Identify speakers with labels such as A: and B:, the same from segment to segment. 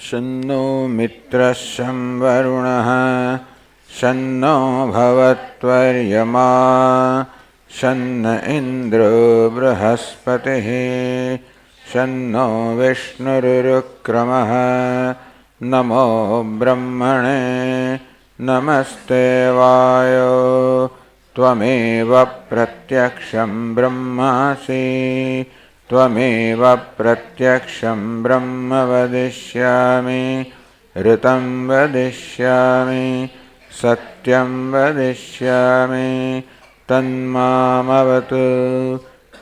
A: शन्नो मित्रः शं वरुणः शन्नो भवत्वर्यमा शन्न इन्द्रो बृहस्पतिः शन्नो विष्णुरुक्रमः नमो ब्रह्मणे नमस्ते वायो त्वमेव प्रत्यक्षं ब्रह्मासि त्वमेव प्रत्यक्षं ब्रह्म वदिष्यामि ऋतं वदिष्यामि सत्यं वदिष्यामि तन्मामवतु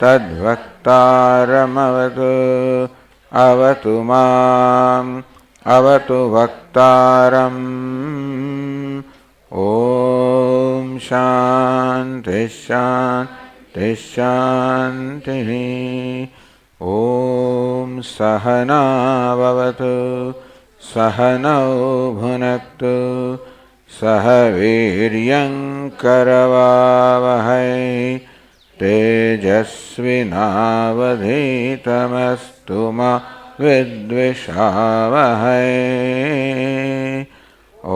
A: तद्वक्तारमवतु अवतु माम् अवतु वक्तारम् ॐ शान्ति शान्ति शान्तिः ॐ सहना भवतु सहनौ भुनक्तु सह वीर्यं करवावहै तेजस्विनावधीतमस्तु मा विद्विषावहै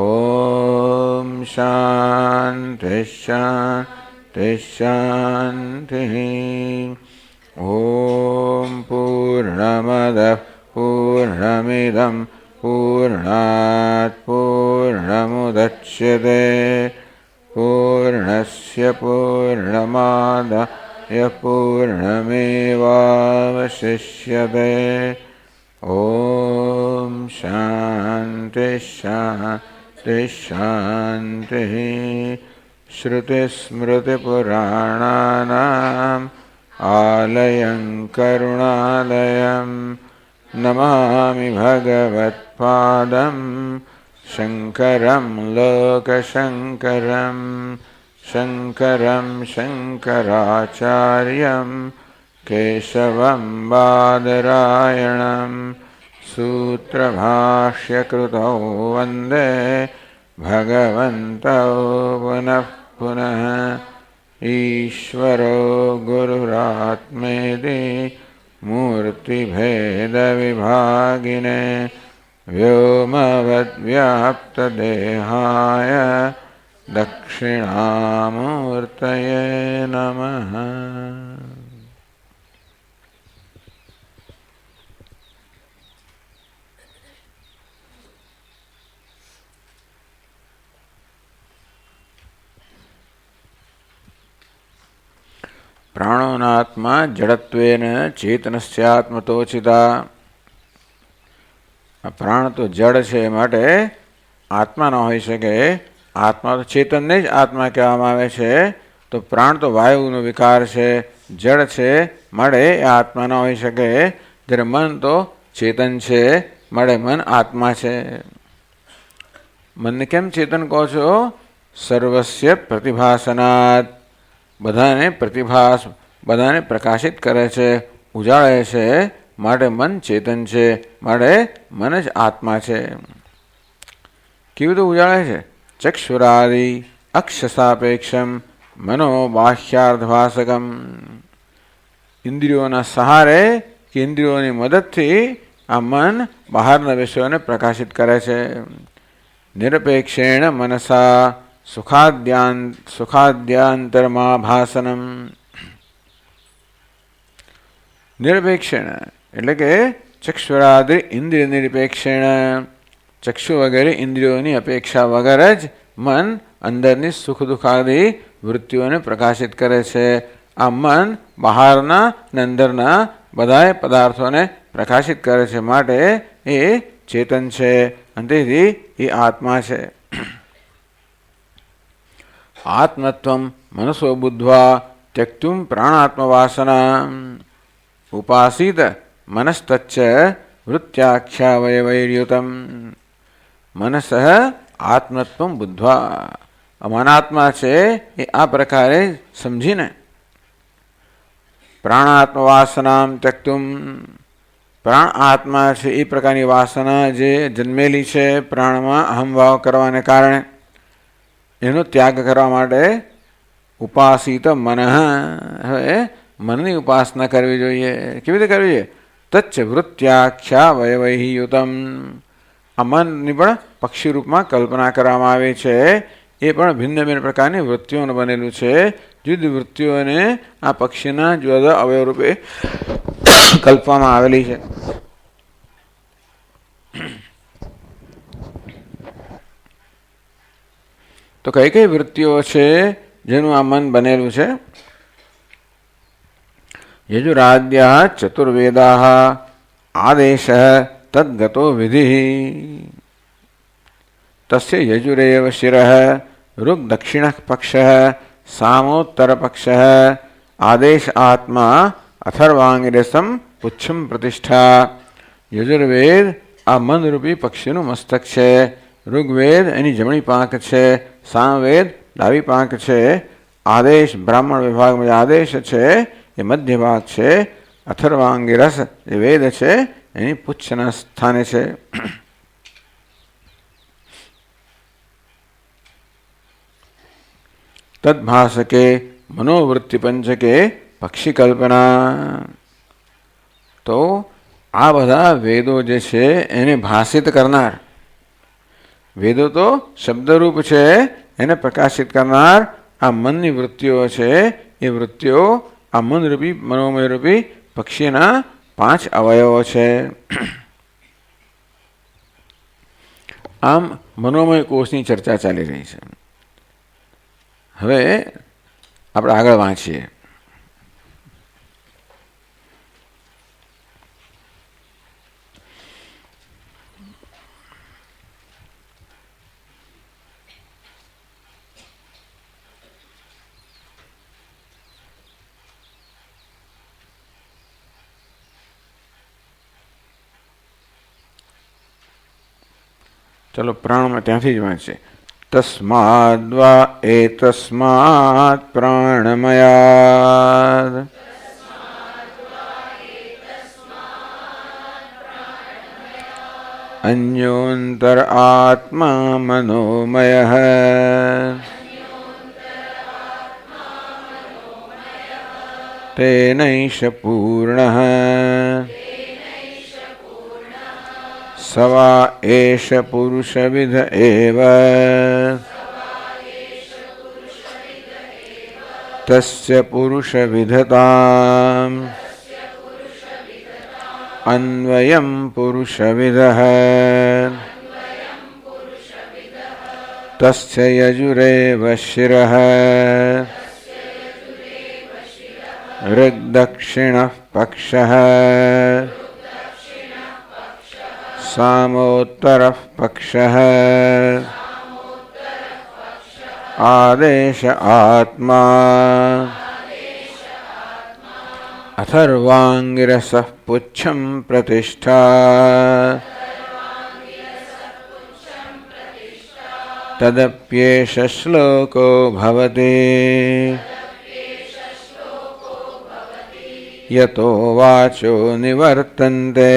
A: ॐ शान्ति शान्ति शान्तिः ॐ पूर्णमदः पूर्णमिदं पूर्णात् पूर्णमुदच्यते पूर्णस्य पूर्णमादाय पूर्णमेवावशिष्यते ॐ शान्ति शान्ति शान्तिः श्रुतिस्मृतिपुराणानाम् आलयं करुणालयं नमामि भगवत्पादं शङ्करं लोकशङ्करं शङ्करं शङ्कराचार्यं केशवं बादरायणं सूत्रभाष्यकृतौ वन्दे भगवन्तौ पुनः पुनः ईश्वरो गुरुरात्मेति मूर्तिभेदविभागिने व्योमवद्व्याप्तदेहाय दक्षिणामूर्तये नमः। प्राणोनात्मा जड़त्वेन चेतनस्यात्मतोचिता। प्राण तो जड़ है माटे आत्मा न होई सके। आत्मा तो चेतन ने ज आत्मा कहेवामां आवे छे। तो प्राण तो वायुनो विकार है, जड़ है माटे आत्मा न होई सके। जયારે मन तो चेतन है माटे मन आत्मा है। मन ने केम चेतन कहो छो? सर्वस्य प्रतिभासनात्, बधाने प्रतिभास बधाने प्रकाशित करे छे, उजाड़े छे, माटे मन चेतन छे, माटे मन ज आत्मा छे। केवी रीते उजाड़े छे? चक्षुरादि अक्षसापेक्षम मनोबाह्यार्धभासकम। इंद्रियोना सहारे कि इंद्रियोनी मददथी आ मन बहारना विषयोने प्रकाशित करे छे। निरपेक्षेण मनसा सुखाद्यांतरमाभासनम। निरपेक्षेण एटले के चक्षुरादि इंद्रिय निरपेक्षेण, चक्षु वगैरह इंद्रियोनी अपेक्षा वगर ज मन अंदरनी सुख दुखादि वृत्तिओने प्रकाशित करे छे। आ मन बहारना ने अंदरना बधाय पदार्थोने प्रकाशित करे छे, माटे ए चेतन छे अने तेथी ए आत्मा छे। आत्मत्वं मनसो बुद्ध्वा त्यक्तुं प्राणात्मवासना उपासीत मनस्तच्च वृत्त्याख्यावयवैर्युतं। मनसः आत्मत्वं बुद्ध्वा, मनात्मा छे ए आ प्रकारे समझीने प्राणात्मवासनां त्यक्तुं, प्राण आत्मा छे ए प्रकारनी वासना जे जन्मेली छे प्राणमां अहमभाव करवाने कारणे, एनो त्याग करवा माटे उपासित मन, हवे मननी उपासना करवी जोईए। केवी रीते करवी जोईए? तच्च वृत्त्याख्या वयवैः युतम। આ મનની પણ પક્ષી રૂપમાં કલ્પના કરવામાં આવી છે. એ પણ ભિન્ન ભિન્ન પ્રકારની વૃત્તિઓનું બનેલું છે. જુદી વૃત્તિઓને આ પક્ષીના જુદા અવયવ રૂપે કલ્પવામાં આવેલી છે. તો કઈ કઈ વૃત્તિઓ છે જેનું આ મન બનેલું છે? યજુરાદ્યા ચતુર્વેદા આદેશ તદ્ગતો વિધિ તસ્ય યજુરેવ શિરઃ ઋગ દક્ષિણ પક્ષ સામોત્તર પક્ષ આદેશ આત્મા અથર્વાંગિરસમ પુચ્છમ પ્રતિષ્ઠા. યજુર્વેદ આ મનરૂપી પક્ષીનું મસ્તક છે. ઋગ્વેદ એની જમણી પાંખ છે. સામવેદ ડાબી પાંખ છે. આદેશ બ્રાહ્મણ વિભાગમાં આદેશ છે એ મધ્ય ભાગ છે. અથર્વાંગિરસ જે વેદ છે એની પુચ્છના સ્થાને છે. તદ્ભાસકે મનોવૃત્તિ પંચકે પક્ષી કલ્પના. તો આ બધા વેદો જે છે એને ભાષિત કરનાર, વેદો તો શબ્દરૂપ છે, એને પ્રકાશિત કરનાર આ મનની વૃત્તિઓ છે. એ વૃત્તિઓ આ મનરૂપી મનોમયરૂપી પક્ષીના 5 અવયવો છે. આમ મનોમય કોષની ચર્ચા ચાલી રહી છે. હવે આપણે આગળ વાંચીએ. ચલો પ્રાણમાં ત્યાંથી જ વાંચીએ. તસ્માદ્વા એતસ્માत् પ્રાણમયાદ અન્યોંતર આત્મા મનોમયઃ તેનૈષ પૂર્ણઃ સવા એષ પુરુષવિદ એવ તસ્ય પુરુષવિદતામ અન્વયં પુરુષવિદઃ તસ્ય યજુરેવ શિરઃ ऋग्दक्षिणः पक्षः सामोत्तरः पक्षः आदेश आत्मा अथर्वांगिरसः पुच्छं प्रतिष्ठा तदप्येष श्लोको भवति यतो वाचो निवर्तन्ते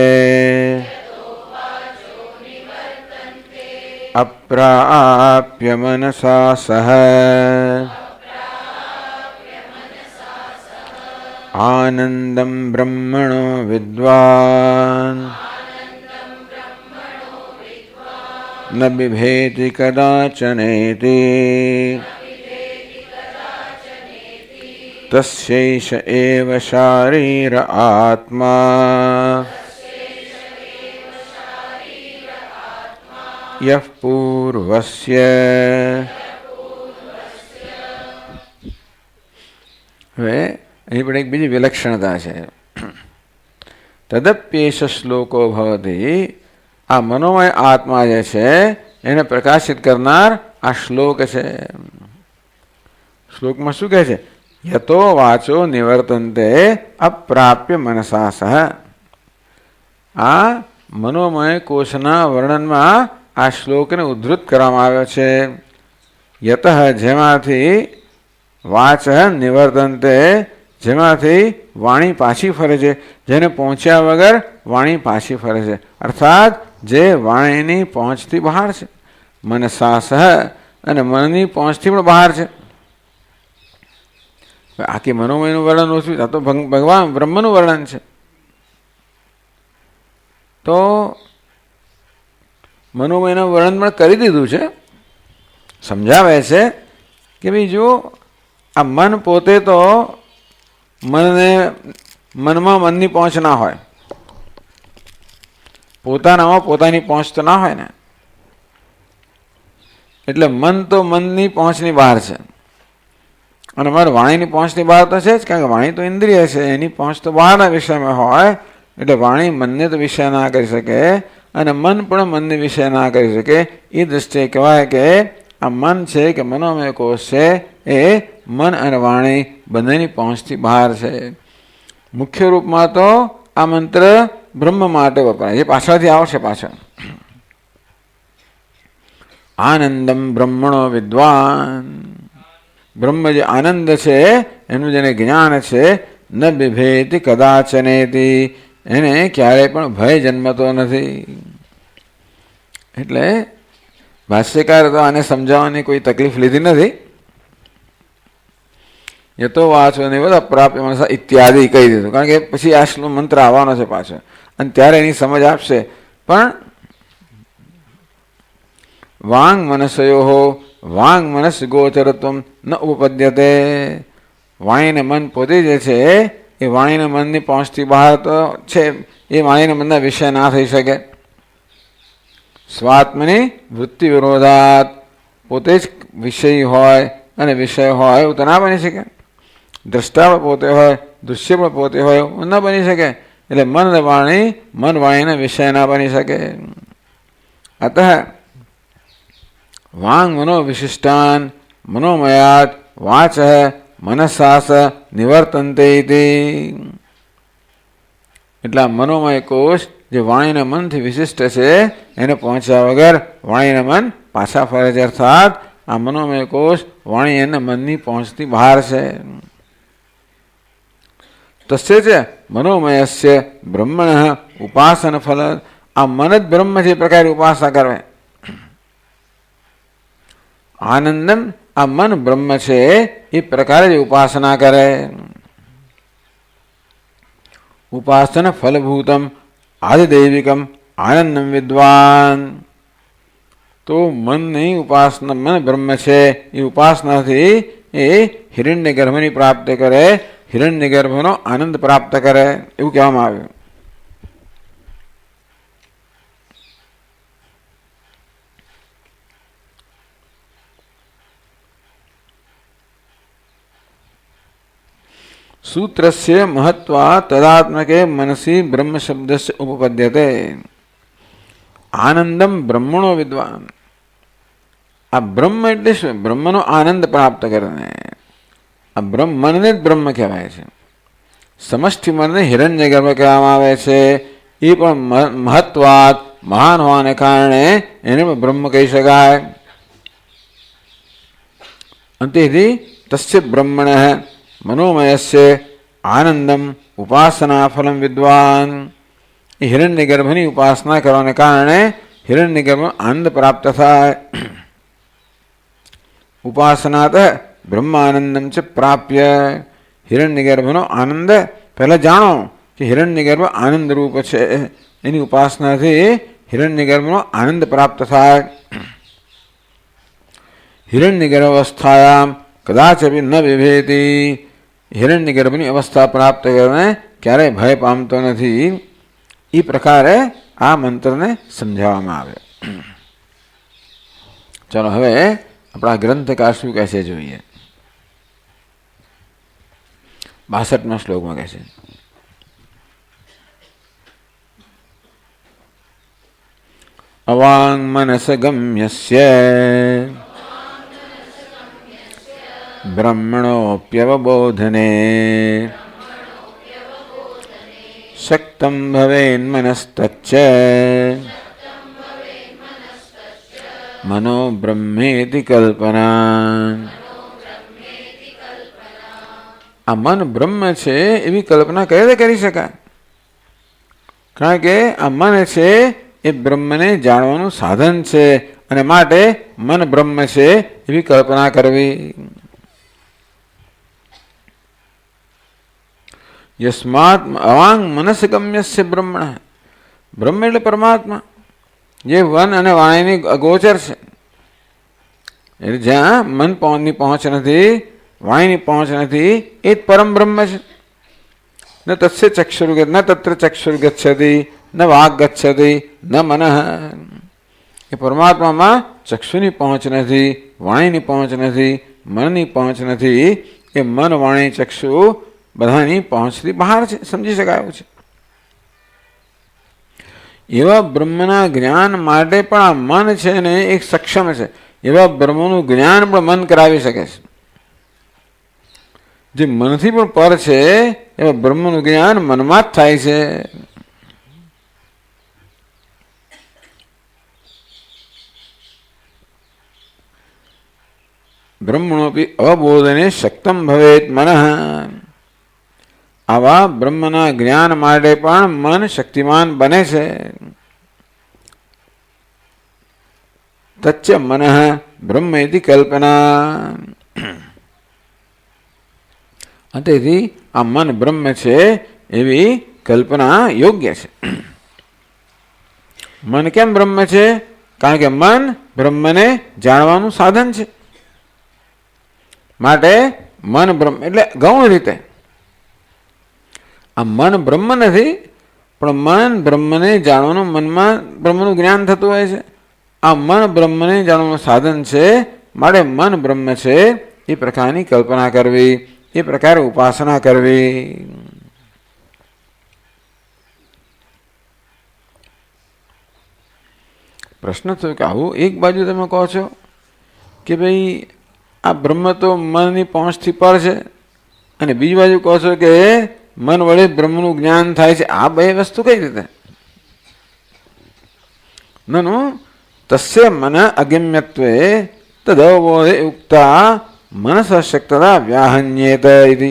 A: अप्राप्य मनसा सह आनन्दं ब्रह्मणो विद्वान् न बिभेति कदाचनेति तस्यैष एव शारीर आत्मा यः पूर्वस्य. હવે અહીં પણ એક બીજી વિલક્ષણતા છે. તદપ્યેષ શ્લોકો ભવતિ. આ મનોમય આત્મા જે છે એને પ્રકાશિત કરનાર આ શ્લોક છે. શ્લોકમાં શું કહે છે? યતો વાચો નિવર્તન્તે અપ્રાપ્ય મનસા સહ. આ મનોમય કોષના વર્ણનમાં આ શ્લોકને ઉદ્ધૃત કરવામાં આવ્યો છે. યતઃ જેમાંથી, વાચ નિવર્તન્તે જેમાંથી વાણી પાછી ફરે છે, જેને પહોંચ્યા વગર વાણી પાછી ફરે છે, અર્થાત જે વાણીની પહોંચથી બહાર છે. મનસા સહ અને મનની પહોંચથી પણ બહાર છે. આખી મનોમયનું વર્ણન ઓછું, આ તો ભગવાન બ્રહ્મનું વર્ણન છે. તો મનોમયનું વર્ણન પણ કરી દીધું છે. સમજાવે છે કે ભાઈ જો આ મન પોતે તો મનમાં મનની પહોંચ ના હોય, પોતાનામાં પોતાની પહોંચ તો ના હોય ને, એટલે મન તો મનની પહોંચની બહાર છે. અને મારે વાણીની પહોંચની બહાર તો છે જ, કારણ કે વાણી તો ઇન્દ્રિય છે, એની પહોંચ તો બહારના વિષયમાં હોય. એટલે વાણી મનને તો વિષય ના કરી શકે અને મન પણ મનને વિષય ના કરી શકે. એ દૃષ્ટિએ કહેવાય કે આ મન છે કે મનોમય કોષ છે એ મન અને વાણી બંનેની પહોંચથી બહાર છે. મુખ્ય રૂપમાં તો આ મંત્ર બ્રહ્મ માટે વપરાય, એ પાછળથી આવશે. પાછળ આનંદમ બ્રહ્મણો વિદ્વાન, બ્રહ્મ જે આનંદ છે એનું જેને જ્ઞાન છે, ન બિભેતિ કદાચનેતિ, એને ક્યારેય પણ ભય જન્મતો નથી. એટલે ભાષ્યકાર તો આને સમજાવવાની કોઈ તકલીફ લીધી નથી. યતો વાચો નિવદ અપ્રાપ્ય મનસા ઇત્યાદિ કહી દીધું, કારણ કે પછી આ શ્લોક મંત્ર આવવાનો છે પાછો અને ત્યારે એની સમજ આપશે. પણ વાંગ મનસયો વાંગ મનસ ગોચરત્વ ન ઉપપદ્યતે, વાણીને મન પોતે જે છે એ વાણીને મનની પહોંચથી બહાર તો છે, એ વાણીને મનના વિષય ના થઈ શકે. સ્વાત્મની વૃત્તિ વિરોધાત, પોતે જ વિષય હોય અને વિષય હોય એવું તો ના બની શકે. દ્રષ્ટા પણ પોતે હોય, દૃશ્ય પણ પોતે હોય એવું ન બની શકે. એટલે મન વાણીના વિષય ના બની શકે. અતઃ વાંગ મનો વિશિષ્ટાન મનોમયાત વાચ મનસાસ નિવર્તન્તે. એટલા મનોમય કોષ જે વાણીના મનથી વિશિષ્ટ છે એને પહોંચ્યા વગર વાણીના મન પાછા ફરે છે. અર્થાત આ મનોમય કોષ વાણી એના મનની પહોંચથી બહાર છે. તસ્ય જ મનોમયસ્ય બ્રહ્મણ ઉપાસન ફલ, આ મન જ બ્રહ્મ જે પ્રકારે ઉપાસના કરે. આનંદમ, આ મન બ્રહ્મ છે એ પ્રકારે જ ઉપાસના કરે. ઉપાસન ફલભૂતમ આદિદૈવિકમ આનંદમ વિદ્વાન, તો મનની ઉપાસના, મન બ્રહ્મ છે એ ઉપાસનાથી એ હિરણ્ય ગર્ભની પ્રાપ્તિ કરે, હિરણ્ય ગર્ભનો આનંદ પ્રાપ્ત કરે એવું કહેવામાં આવ્યું. સૂત્રસ્ય મહત્વા તદાત્મકે મનસી બ્રહ્મ શબ્દસ્ય ઉપપદ્યતે. આનંદમ બ્રહ્મણો વિદ્વાન, આ બ્રહ્મ એટલે શું? બ્રહ્મનો આનંદ પ્રાપ્ત કરે. આ મનને જ બ્રહ્મ કહેવાય છે. સમષ્ટિ મનને હિરણ્ય ગર્ભ કહેવામાં આવે છે. એ પણ મહત્વાત, મહાન હોવાને કારણે એને પણ બ્રહ્મ કહી શકાય. અંતેથી તસ્ય બ્રહ્મણ મનોમયસ્ય આનંદમ ઉપાસના ફલમ વિદ્વાન, એ હિરણ્ય ગર્ભની ઉપાસના કરવાને કારણે હિરણ્ય ગર્ભ આનંદ પ્રાપ્ત થાય. ઉપાસનાત બ્રહ્માનંદમ ચ પ્રાપ્ય, હિરણ્ય ગર્ભનો આનંદ પહેલા જાણો કે હિરણ્ય ગર્ભ આનંદ રૂપ છે, એની ઉપાસનાથી હિરણ્ય ગર્ભનો આનંદ પ્રાપ્ત થાય. હિરણ્ય ગર્ભ અવસ્થાયામ કદાચ ન વિભેતી, હિરણ્ય ગર્ભની અવસ્થા પ્રાપ્ત કરીને ક્યારેય ભય પામતો નથી. એ પ્રકારે આ મંત્રને સમજાવવામાં આવે. ચાલો હવે આપણા ગ્રંથકાર શું કહે છે જોઈએ. 62મા શ્લોકમાં કહે છે, અવાંગ મનસ ગમ્યસ્ય બ્રહ્મણોપ્યવબોધને શક્તમ ભવેન મનસ્તચ્ચ મનો બ્રહ્મેતિ કલ્પના. આ મન બ્રહ્મ છે એવી કલ્પના કઈ રીતે કરી શકાય? કારણ કે આ મન છે એ બ્રહ્મને જાણવાનું સાધન છે અને માટે મન બ્રહ્મ છે એવી કલ્પના કરવી. યસ્માત અવાંગ મનસ ગમ્યસ્ય બ્રહ્મણ, બ્રહ્મ એટલે પરમાત્મા, જે વન અને વાણીની અગોચર છે, એટલે જ્યાં મનની પહોંચ નથી, વાણીની પહોંચ નથી, એ જ પરમ બ્રહ્મ છે. ન તસ્ય ચક્ષુર્ગત ન તત્ર ચક્ષુર્ગચ્છતિ ન વાગ ગચ્છતિ ન મનઃ. એ પરમાત્મામાં ચક્ષુની પહોંચ નથી, વાણીની પહોંચ નથી, મનની પહોંચ નથી. એ મન, વાણી, ચક્ષુ બધાની પહોંચથી બહાર છે, સમજી શકાયું છે. એવા બ્રહ્મના જ્ઞાન માટે પણ આ મન છે ને એક સક્ષમ છે. એવા બ્રહ્મનું જ્ઞાન પણ મન કરાવી શકે છે. જે મનથી પણ પર છે એવા બ્રહ્મનું જ્ઞાન મનમાં જ થાય છે. બ્રહ્મણોપી અવબોધને શક્તમ ભવેત મનઃ. આવા બ્રહ્મના જ્ઞાન માટે પણ મન શક્તિમાન બને છે. તચ્ચ મનઃ બ્રહ્મ ઇતિ કલ્પના. તેથી આ મન બ્રહ્મ છે એવી કલ્પના યોગ્ય છે. મન કેમ બ્રહ્મ છે? કારણ કે મન બ્રહ્મને જાણવાનું સાધન છે. માટે મન બ્રહ્મ એટલે ગૌણ રીતે આ મન બ્રહ્મ નથી, પણ મન બ્રહ્મને જાણવાનું, મનમાં બ્રહ્મનું જ્ઞાન થતું હોય છે. આ મન બ્રહ્મને જાણવાનું સાધન છે. માટે મન બ્રહ્મ છે એ પ્રકારની કલ્પના કરવી, એ પ્રકારે ઉપાસના કરવી. પ્રશ્ન થયો કે આવું એક બાજુ તમે કહો છો કે ભાઈ આ બ્રહ્મ તો મનની પહોંચથી પર છે, અને બીજી બાજુ કહો છો કે મન વડે બ્રહ્મનું જ્ઞાન થાય છે. આ બે વસ્તુ કઈ રીતે? નનુ તસ્ય મન અગમ્યત્વે તદવબોધે ઉક્તા મનસ શક્તતા વ્યાહન્યેત ઇતિ.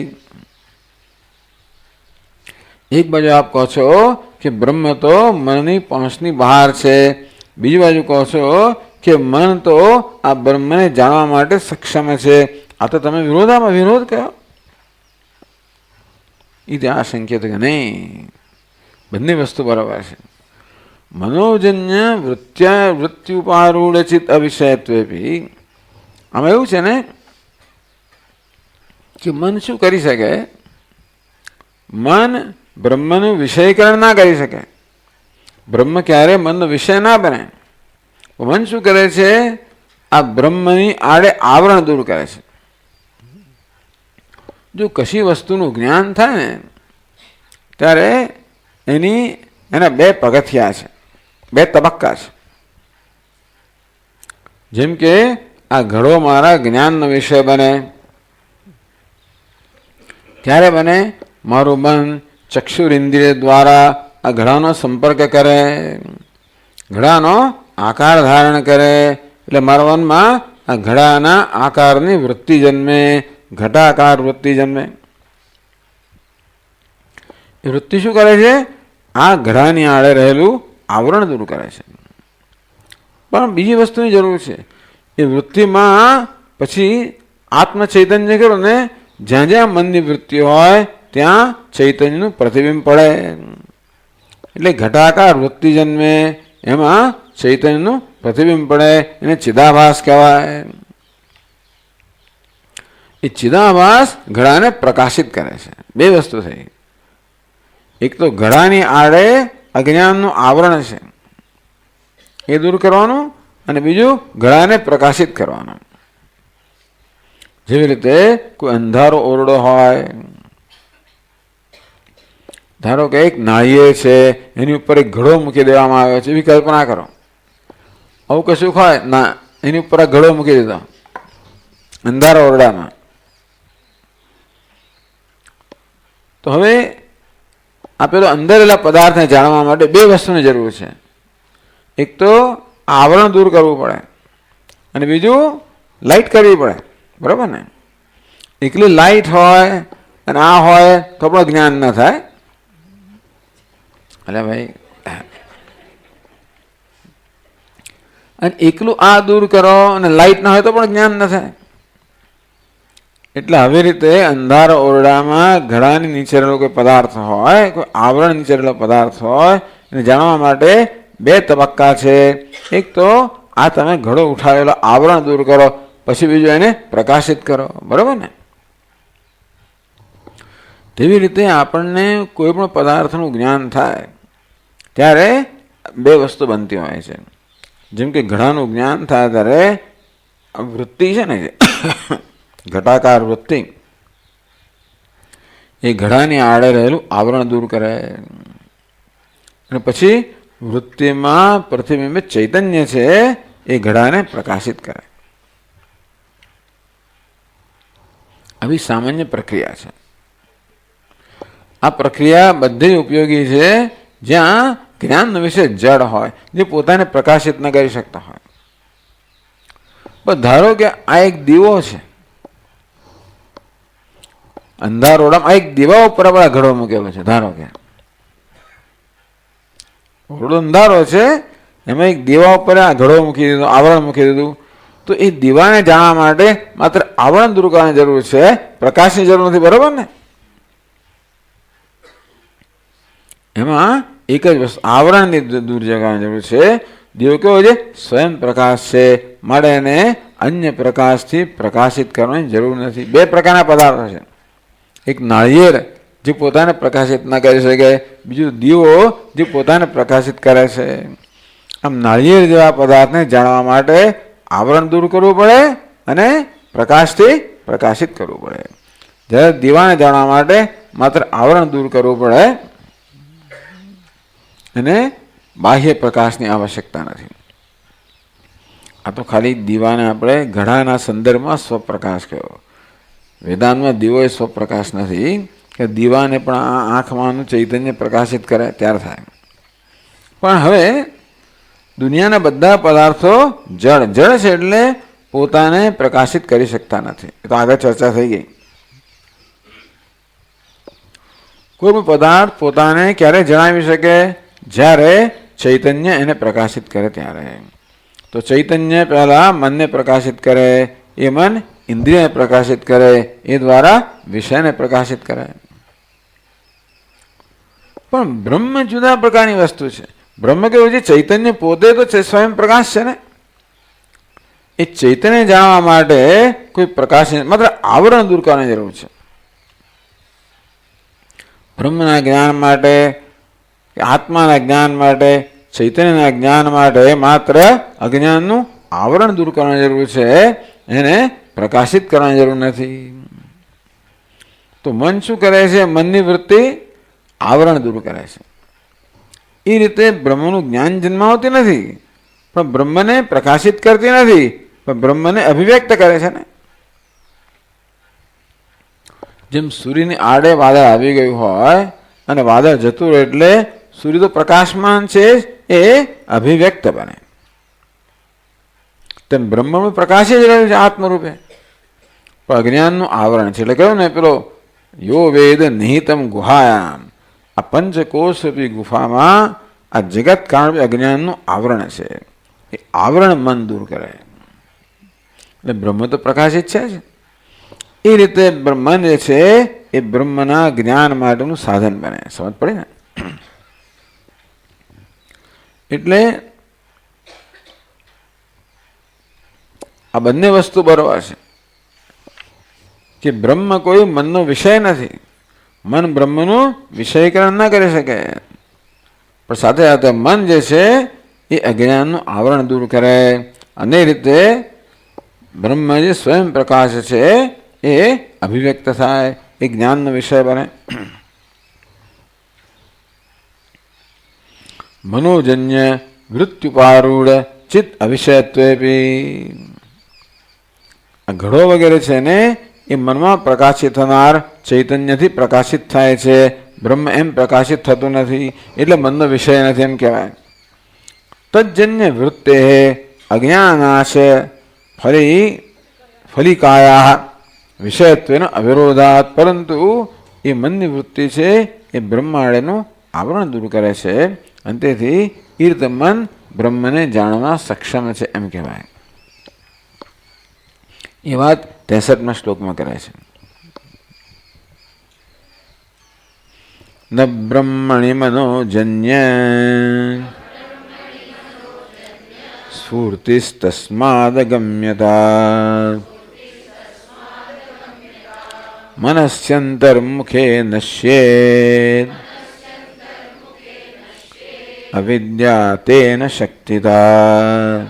A: એક બાજુ આપ કહો છો કે બ્રહ્મ તો મનની પહોંચની બહાર છે, બીજી બાજુ કહો છો કે મન તો આ બ્રહ્મને જાણવા માટે સક્ષમ છે. આ તો તમે વિરોધામાં વિરોધ કહો. એ ત્યાં સંકેત કે નહીં, બંને વસ્તુ બરાબર છે. મનોજન્ય વૃત્ત્યુપારૂઢચિત અવિષયત્વેપી. આમાં એવું છે ને કે મન શું કરી શકે? મન બ્રહ્મનું વિષયકરણ ના કરી શકે. બ્રહ્મ ક્યારે મનનો વિષય ના બને. મન શું કરે છે? આ બ્રહ્મની આડે આવરણ દૂર કરે છે. જો કશી વસ્તુનું જ્ઞાન થાય ને ત્યારે એના બે પગથિયા છે, બે તબક્કા છે. જેમ કે આ ઘડો મારા જ્ઞાનનો વિષય બને ક્યારે બને? મારું મન ચક્ષુરિન્દ્રિય દ્વારા આ ઘડાનો સંપર્ક કરે, ઘડાનો આકાર ધારણ કરે, એટલે મારા મનમાં આ ઘડાના આકારની વૃત્તિ જન્મે, ઘટાકાર વૃત્તિ જન્મે. એ વૃત્તિ શું કરે છે? આ ઘડાની આડે રહેલું આવરણ દૂર કરે છે. પણ બીજી વસ્તુની જરૂર છે. એ વૃત્તિમાં પછી આત્મ ચૈતન્ય કરો ને, જ્યાં જ્યાં મનની વૃત્તિ હોય ત્યાં ચૈતન્યનું પ્રતિબિંબ પડે. એટલે ઘટાકાર વૃત્તિ જન્મે, એમાં ચૈતન્યનું પ્રતિબિંબ પડે, એને ચિદાભાસ કહેવાય. એ ચિદાભાસ ઘડાને પ્રકાશિત કરે છે. બે વસ્તુ થઈ. એક તો ઘડાની આડે અજ્ઞાનનું આવરણ છે એ દૂર કરવાનું, અને બીજું ઘડાને પ્રકાશિત કરવાનું. જેવી રીતે કોઈ અંધારો ઓરડો હોય, ધારો કે એક નાળિયેર છે, એની ઉપર એક ઘડો મૂકી દેવામાં આવ્યો છે, એવી કલ્પના કરો. આવું કશું હોય ના, એની ઉપર આ ઘડો મૂકી દીધો અંધારા ઓરડામાં. તો હવે આ પેલો અંદરેલા પદાર્થને જાણવા માટે બે વસ્તુની જરૂર છે. એક તો આવરણ દૂર કરવું પડે, અને બીજું લાઇટ કરવી પડે. બરાબર ને? એકલી લાઇટ હોય અને આ હોય તો પણ જ્ઞાન ન થાય. એટલે ભાઈ, અને એકલું આ દૂર કરો અને લાઇટ ના હોય તો પણ જ્ઞાન ન થાય. એટલે આવી રીતે અંધારા ઓરડામાં ઘડાની નીચે રહેલો કોઈ પદાર્થ હોય, કોઈ આવરણ નીચે રહેલો પદાર્થ હોય, એને જાણવા માટે બે તબક્કા છે. એક તો આ તમે ઘડો ઉઠાવેલો આવરણ દૂર કરો, પછી બીજું એને પ્રકાશિત કરો. બરાબર ને? તેવી રીતે આપણને કોઈ પણ પદાર્થનું જ્ઞાન થાય ત્યારે બે વસ્તુ બનતી હોય છે. જેમ કે ઘડાનું જ્ઞાન થાય ત્યારે વૃત્તિ છે ને, ઘટાકાર વૃત્તિ, એ ઘડાની આડે રહેલું આવરણ દૂર કરે અને પછી વૃત્તિમાં પ્રતિબિંબિત ચૈતન્ય છે એ ઘડાને પ્રકાશિત કરે. આવી સામાન્ય પ્રક્રિયા છે. આ પ્રક્રિયા બધી ઉપયોગી છે જ્યાં જ્ઞાનનો વિષય જડ હોય, જે પોતાને પ્રકાશિત ન કરી શકતા હોય. પણ ધારો કે આ એક દીવો છે, અંધારોડામાં એક દીવા ઉપર આપણે ઘડો મૂકેલો છે. ધારો કે ઓરડો અંધારો છે, એમાં એક દીવા ઉપર આ ઘડો મૂકી દીધો, આવરણ મૂકી દીધું. તો એ દીવાને જાણવા માટે માત્ર આવરણ દૂર કરવાની જરૂર છે, પ્રકાશની જરૂર નથી. બરોબર ને? એમાં એક જ વસ્તુ આવરણની દૂર કરવાની જરૂર છે. દીવો કેવો છે? સ્વયં પ્રકાશ છે, માટે એને અન્ય પ્રકાશથી પ્રકાશિત કરવાની જરૂર નથી. બે પ્રકારના પદાર્થો છે. એક નાળિયેર જે પોતાને પ્રકાશિત ના કરી શકે, બીજું દીવો જે પોતાને પ્રકાશિત કરે છે. આમ નાળિયેર જેવા પદાર્થને જાણવા માટે આવરણ દૂર કરવું પડે અને પ્રકાશથી પ્રકાશિત કરવું પડે. જ્યારે દીવાને જાણવા માટે માત્ર આવરણ દૂર કરવું પડે અને બાહ્ય પ્રકાશની આવશ્યકતા નથી. આ તો ખાલી દીવાને આપણે ઘડાના સંદર્ભમાં સ્વપ્રકાશ કહ્યો. વેદાંતમાં દીવો એ સ્વપ્રકાશ નથી કે દીવાને પણ આ આંખમાંનું ચૈતન્ય પ્રકાશિત કરે ત્યાર થાય. પણ હવે દુનિયાના બધા પદાર્થો જળ છે, એટલે પોતાને પ્રકાશિત કરી શકતા નથી. એ તો આગળ ચર્ચા થઈ ગઈ. કોઈ પણ પદાર્થ પોતાને ક્યારે જણાવી શકે? જ્યારે ચૈતન્ય એને પ્રકાશિત કરે ત્યારે. તો ચૈતન્ય પહેલા મનને પ્રકાશિત કરે, એ મન ઇન્દ્રિયને પ્રકાશિત કરે, એ દ્વારા વિષયને પ્રકાશિત કરે. પણ બ્રહ્મ જુદા પ્રકારની વસ્તુ છે. બ્રહ્મ કેવું છે? ચૈતન્ય પોતે તો સ્વયં પ્રકાશ છે ને. એ ચૈતન્ય જાણવા માટે કોઈ પ્રકાશ, માત્ર આવરણ દૂર કરવાની જરૂર છે. બ્રહ્મના જ્ઞાન માટે, આત્માના જ્ઞાન માટે, ચૈતન્યના જ્ઞાન માટે માત્ર અજ્ઞાનનું આવરણ દૂર કરવાની જરૂર છે, એને પ્રકાશિત કરવાની જરૂર નથી. તો મન શું કરે છે? મનની વૃત્તિ આવરણ દૂર કરે છે. એ રીતે બ્રહ્મનું જ્ઞાન જન્માવતી નથી, પણ બ્રહ્મને પ્રકાશિત કરતી નથી, પણ બ્રહ્મને અભિવ્યક્ત કરે છે ને. જેમ સૂર્યની આડે વાદળ આવી ગયું હોય અને વાદળ જતું રહે એટલે સૂર્ય તો પ્રકાશમાન છે, એ અભિવ્યક્ત બને. તેમ બ્રહ્મનું પ્રકાશ જ રહ્યું છે આત્મરૂપે, પણ અજ્ઞાનનું આવરણ છે. એટલે કહ્યું ને પેલો યો વેદ નિહિતમ ગુહાયામ, આ પંચકોશરૂપી ગુફામાં આ જગત કારણ અજ્ઞાનનું આવરણ છે. એ આવરણ મન દૂર કરે એટલે બ્રહ્મ તો પ્રકાશિત છે જ. એ રીતે મન જે છે એ બ્રહ્મના જ્ઞાન માટેનું સાધન બને. સમજ પડે ને? એટલે આ બંને વસ્તુ બરોબર છે કે બ્રહ્મ કોઈ મનનો વિષય નથી. મન બ્રહ્મનું વિષયીકરણ ન કરી શકે, પણ સાથે સાથે મન જે છે એ અજ્ઞાનનું આવરણ દૂર કરે. અને રીતે બ્રહ્મ જે સ્વયં પ્રકાશ છે એ અભિવ્યક્ત થાય, એ જ્ઞાનનો વિષય બને. મનોજન્ય મૃત્યુપારૂઢ ચિત્ત અવિષયત્વેપી, આ ઘડો વગેરે છે ને એ મનમાં પ્રકાશિત થનાર ચૈતન્યથી પ્રકાશિત થાય છે. બ્રહ્મ એમ પ્રકાશિત થતું નથી, એટલે મનનો વિષય નથી એમ કહેવાય. તજ્જન્ય વૃત્તે અજ્ઞાનાશ ફલિકાયા વિષયત્વેનો અવિરોધાત, પરંતુ એ મનની વૃત્તિ છે એ બ્રહ્માળેનું આવરણ દૂર કરે છે, અને તેથી એ રીતે મન બ્રહ્મને જાણવા સક્ષમ છે એમ કહેવાય. એ વાત 63મા શ્લોકમાં કરે છે. ન બ્રહ્મણિ મનોજન્ય સ્ફૂર્તિસ્તસ્માદગમ્યતા મનસ્યંતર્મુખે નશ્યેત અવિદ્યા તેન શક્તિતા.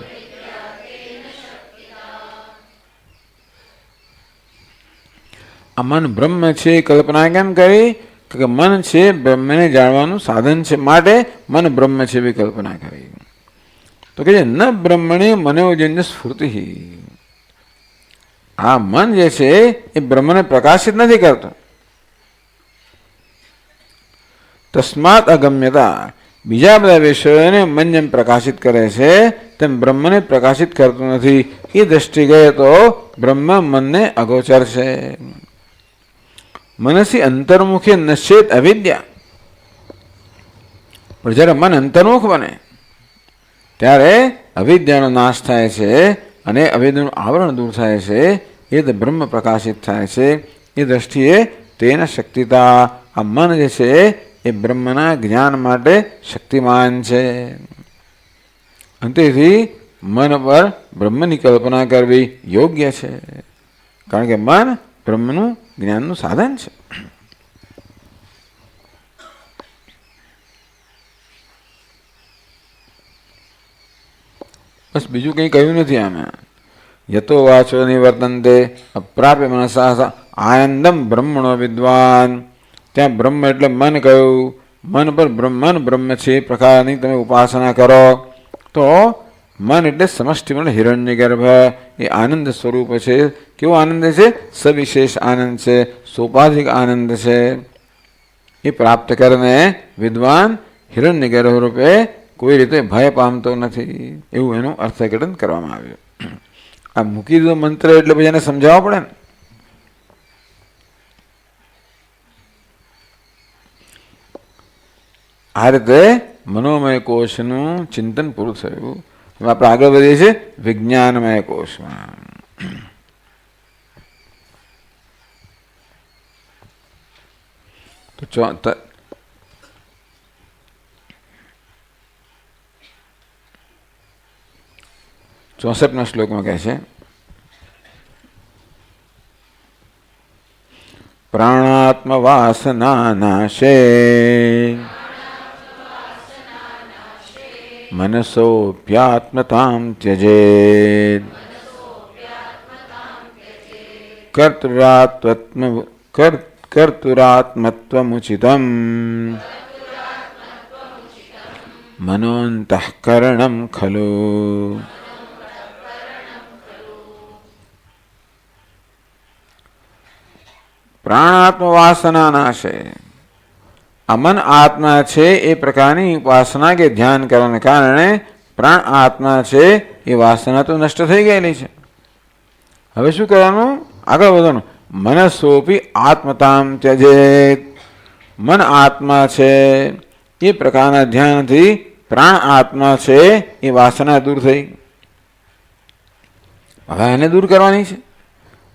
A: આ મન બ્રહ્મ છે કલ્પના કેમ કરી કે મન છે બ્રહ્મને જાણવાનું સાધન છે માટે મન બ્રહ્મ છે એવી કલ્પના કરી. તો કે ન બ્રહ્મણી મનોજન્ય સ્ફૂર્તિ. આ મન જે છે એ બ્રહ્મને પ્રકાશિત નથી કરતો. તસ્માત અગમ્યતા, બીજા બધા વિષયોને મન જેમ પ્રકાશિત કરે છે તેમ બ્રહ્મને પ્રકાશિત કરતું નથી. એ દ્રષ્ટિ ગયે તો બ્રહ્મ મનને અગોચર છે. મનસી અંતર્મુખે નશ્યેત અવિદ્યા, પણ જ્યારે મન અંતર્મુખ બને ત્યારે અવિદ્યાનો નાશ થાય છે અને અવિદ્યાનું આવરણ દૂર થાય છે. એ જ બ્રહ્મ પ્રકાશિત થાય છે. એ દ્રષ્ટિએ તેના શક્તિતા, આ મન જે છે એ બ્રહ્મના જ્ઞાન માટે શક્તિમાન છે. અંતેથી મન પર બ્રહ્મની કલ્પના કરવી યોગ્ય છે, કારણ કે મન બ્રહ્મનું જ્ઞાનનું સાધન છે. બસ બીજું કંઈ કહ્યું નથી આમાં. યતો વાચો નિવર્તન્તે અપ્રાપ્ય મનસા આનંદમ બ્રહ્મણો વિદ્વાન. ત્યાં બ્રહ્મ એટલે મન કહ્યું. મન પર મન બ્રહ્મ છે એ પ્રકારની તમે ઉપાસના કરો તો મન એટલે સમષ્ટિ મન હિરણ્ય ગર્ભ એ આનંદ સ્વરૂપ છે. કેવો આનંદ છે? સવિશેષ આનંદ છે, સોપાધિક આનંદ છે. એ પ્રાપ્ત કરીને વિદ્વાન હિરણ્ય ગર્ભ રૂપે કોઈ રીતે ભય પામતો નથી, એવું એનું અર્થઘટન કરવામાં આવ્યું. આ મૂકી દીધો મંત્ર એટલે પછી એને સમજાવવો પડે ને. આ રીતે મનોમય કોષનું ચિંતન પૂરું થયું. આપણે આગળ વધીએ છીએ વિજ્ઞાનમય કોષમાં. તો 64 શ્લોકમાં કહે છે પ્રાણાત્મ વાસના નાશે મનસોપ્યાત્મતાં ત્યજેત કર્તુરાત્મત્વમુચિતમ મનોંતઃકરણમ ખલુ. પ્રાણાત્મ વાસના નાશે, અમન આત્મા છે એ પ્રકારની ઉપાસના કે ધ્યાન કરવાને કારણે પ્રાણ આત્મા છે એ વાસના તો નષ્ટ થઈ ગયેલી છે. હવે શું કરવાનું? આગળ વધવાનું. મનસોપી આત્મતામ ત્યજેત. મન આત્મા છે એ પ્રકારના ધ્યાનથી પ્રાણ આત્મા છે એ વાસના દૂર થઈ. હવે એને દૂર કરવાની છે.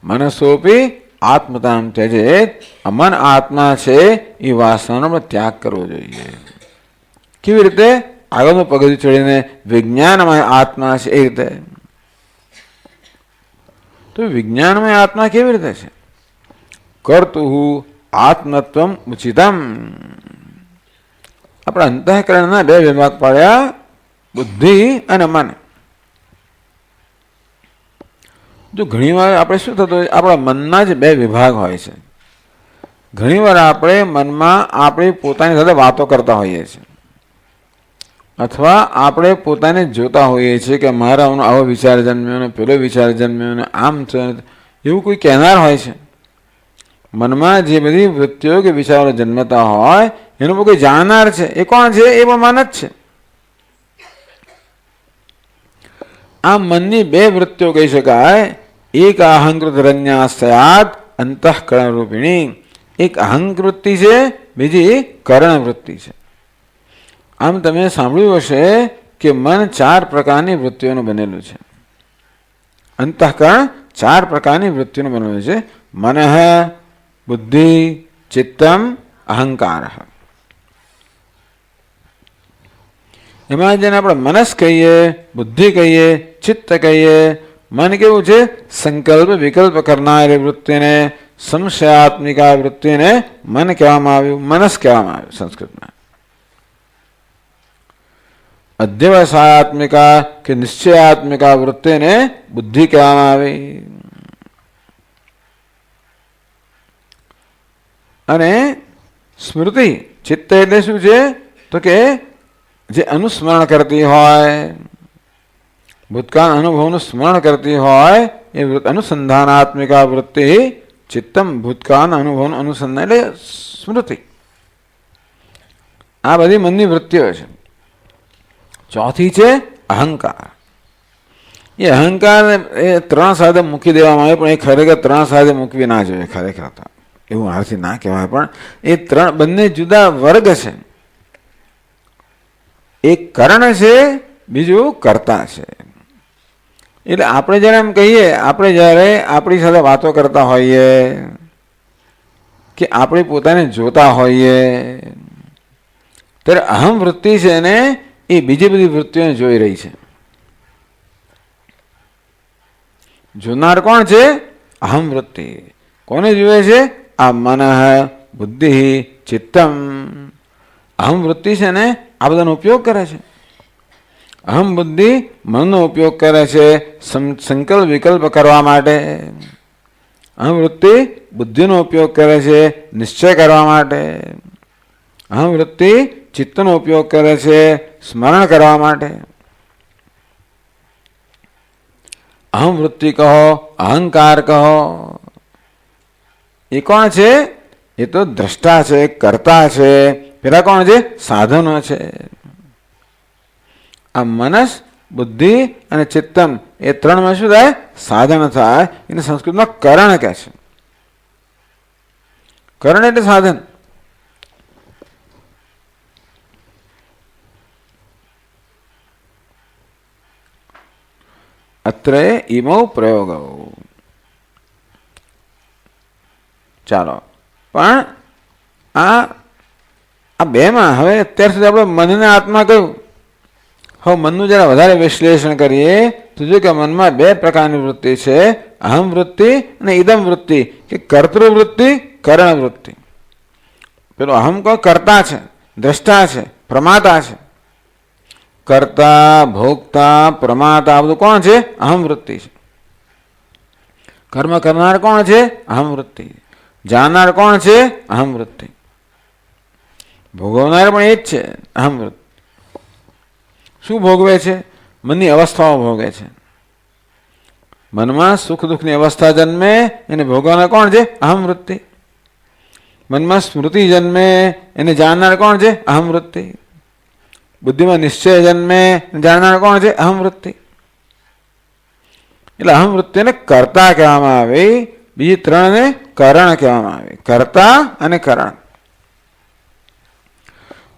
A: મનસોપી આત્મતામ ત્યજેત. મન આત્મા છે એ વાસનાનો ત્યાગ કરવો જોઈએ. કેવી રીતે? આગળનું પગથિયું ચડીને વિજ્ઞાનમય આત્મા છે એ રીતે. તો વિજ્ઞાનમય આત્મા કેવી રીતે છે? કર્તુહુ આત્મત્વમ ઉચિતમ. આપણા અંતઃકરણના બે વિભાગ પાડ્યા, બુદ્ધિ અને મન. જો ઘણીવાર આપણે શું થતું હોય, આપણા મનના જ બે વિભાગ હોય છે. ઘણીવાર આપણે મનમાં આપણી પોતાની સાથે વાતો કરતા હોઈએ છીએ, અથવા આપણે પોતાને જોતા હોઈએ છીએ કે મારા આવો વિચાર જન્મ્યો ને પેલો વિચાર જન્મ્યો ને આમ છે, એવું કોઈ કહેનાર હોય છે. મનમાં જે બધી વૃત્તિઓ કે વિચારો જન્મતા હોય એનું કોઈ જાણનાર છે. એ કોણ છે? એ પણ મન જ છે. આ મનની બે વૃત્તિઓ કહી શકાય. એક અહંકૃત રન્યાસયાત અંતઃકરણ રૂપિણી. એક અહંકૃતિ છે, બીજી કરણ વૃત્તિ છે. આમ તમે સાંભળ્યું હશે કે મન 4 પ્રકારની વૃત્તિઓનું બનેલું છે. અંતઃકરણ 4 પ્રકારની વૃત્તિઓનું બનેલું છે. મનઃ, બુદ્ધિ, ચિત્તમ, અહંકાર. એમાં જેને આપણે મનસ કહીએ, બુદ્ધિ કહીએ, ચિત્ત કહીએ. મન કેવું છે? સંકલ્પ વિકલ્પ કરનારી વૃત્તિને, સંશયાત્મિકા વૃત્તિને મન કહેવામાં આવ્યું, મનસ કહેવામાં આવ્યું સંસ્કૃતમાં. અધ્યવસાયાત્મિકા કે નિશ્ચયાત્મિકા વૃત્તિને બુદ્ધિ કહેવામાં આવી. અને સ્મૃતિ ચિત્ત એટલે શું છે? તો કે જે અનુસ્મરણ કરતી હોય, ભૂતકાળ અનુભવનું સ્મરણ કરતી હોય એ અનુસંધાનાત્મિકા વૃત્તિ ચિત્તમ. ભૂતકાળ અનુભવનું અનુસંધાન એટલે સ્મૃતિ. આ બધી મનની વૃત્તિઓ છે. ચોથી છે અહંકાર. એ અહંકાર એ ત્રણ સાથે મૂકી દેવામાં આવે, પણ એ ખરેખર ત્રણ સાથે મૂકવી ના જોઈએ. ખરેખર હતા એવું હારથી ના કહેવાય, પણ એ ત્રણ બંને જુદા વર્ગ છે. એક કરણ છે, બીજું કર્તા છે. એટલે આપણે જ્યારે એમ કહીએ, આપણે જ્યારે આપણી સાથે વાતો કરતા હોઈએ કે આપણે પોતાને જોતા હોઈએ ત્યારે અહમ વૃત્તિ છે ને એ બીજી બધી વૃત્તિઓને જોઈ રહી છે. જોનાર કોણ છે? અહમ વૃત્તિ. કોને જુએ છે? આ મન, બુદ્ધિ, ચિત્તમ. અહમ વૃત્તિ છે ને આ બધાનો ઉપયોગ કરે છે. અહમ બુદ્ધિ મનનો ઉપયોગ કરે છે સંકલ્પ વિકલ્પ કરવા માટે. અહમ વૃત્તિ બુદ્ધિનો ઉપયોગ કરે છે નિશ્ચય કરવા માટે. અહમ વૃત્તિ ચિત્તનો ઉપયોગ કરે છે સ્મરણ કરવા માટે. અહમ વૃત્તિ કહો, અહંકાર કહો, એ કોણ છે? એ તો દ્રષ્ટા છે, કર્તા છે. પેલા કોણ છે? સાધનો છે. આ મનસ, બુદ્ધિ અને ચિત્તમ એ ત્રણમાં શું થાય? સાધન થાય. એને સંસ્કૃતમાં કરણ કહે છે. કરણ એટલે સાધન. અત્ર ઇમો પ્રયોગ. ચાલો, પણ આ બેમાં હવે અત્યાર સુધી આપણે મનને આત્મા કહ્યું. હવે મનનું જરા વધારે વિશ્લેષણ કરીએ તો જો કે મનમાં બે પ્રકારની વૃત્તિ છે, અહમ વૃત્તિ અને ઇદમ વૃત્તિ, કે કર્તૃવૃત્તિ, કરણ વૃત્તિ. પેલો અહમ કોઈ કર્તા છે, દ્રષ્ટા છે, પ્રમાતા છે. કર્તા, ભોગતા, પ્રમાતા આ બધું કોણ છે? અહમ વૃત્તિ છે. કર્મ કરનાર કોણ છે? અહમ વૃત્તિ. જાણનાર કોણ છે? અહમ વૃત્તિ. ભોગવનાર પણ એ જ છે, અહમ વૃત્તિ. શું ભોગવે છે? મનની અવસ્થાઓ ભોગે છે. મનમાં સુખ દુઃખની અવસ્થા જન્મે એને ભોગવનાર કોણ છે? અહમ વૃત્તિ. મનમાં સ્મૃતિ જન્મે એને જાણનાર કોણ છે? અહમ વૃત્તિ. બુદ્ધિમાં નિશ્ચય જન્મે જાણનાર કોણ છે? અહમ વૃત્તિ. એટલે અહમ વૃત્તિને કર્તા કહેવામાં આવે, બીજી ત્રણને કરણ કહેવામાં આવે. કર્તા અને કરણ.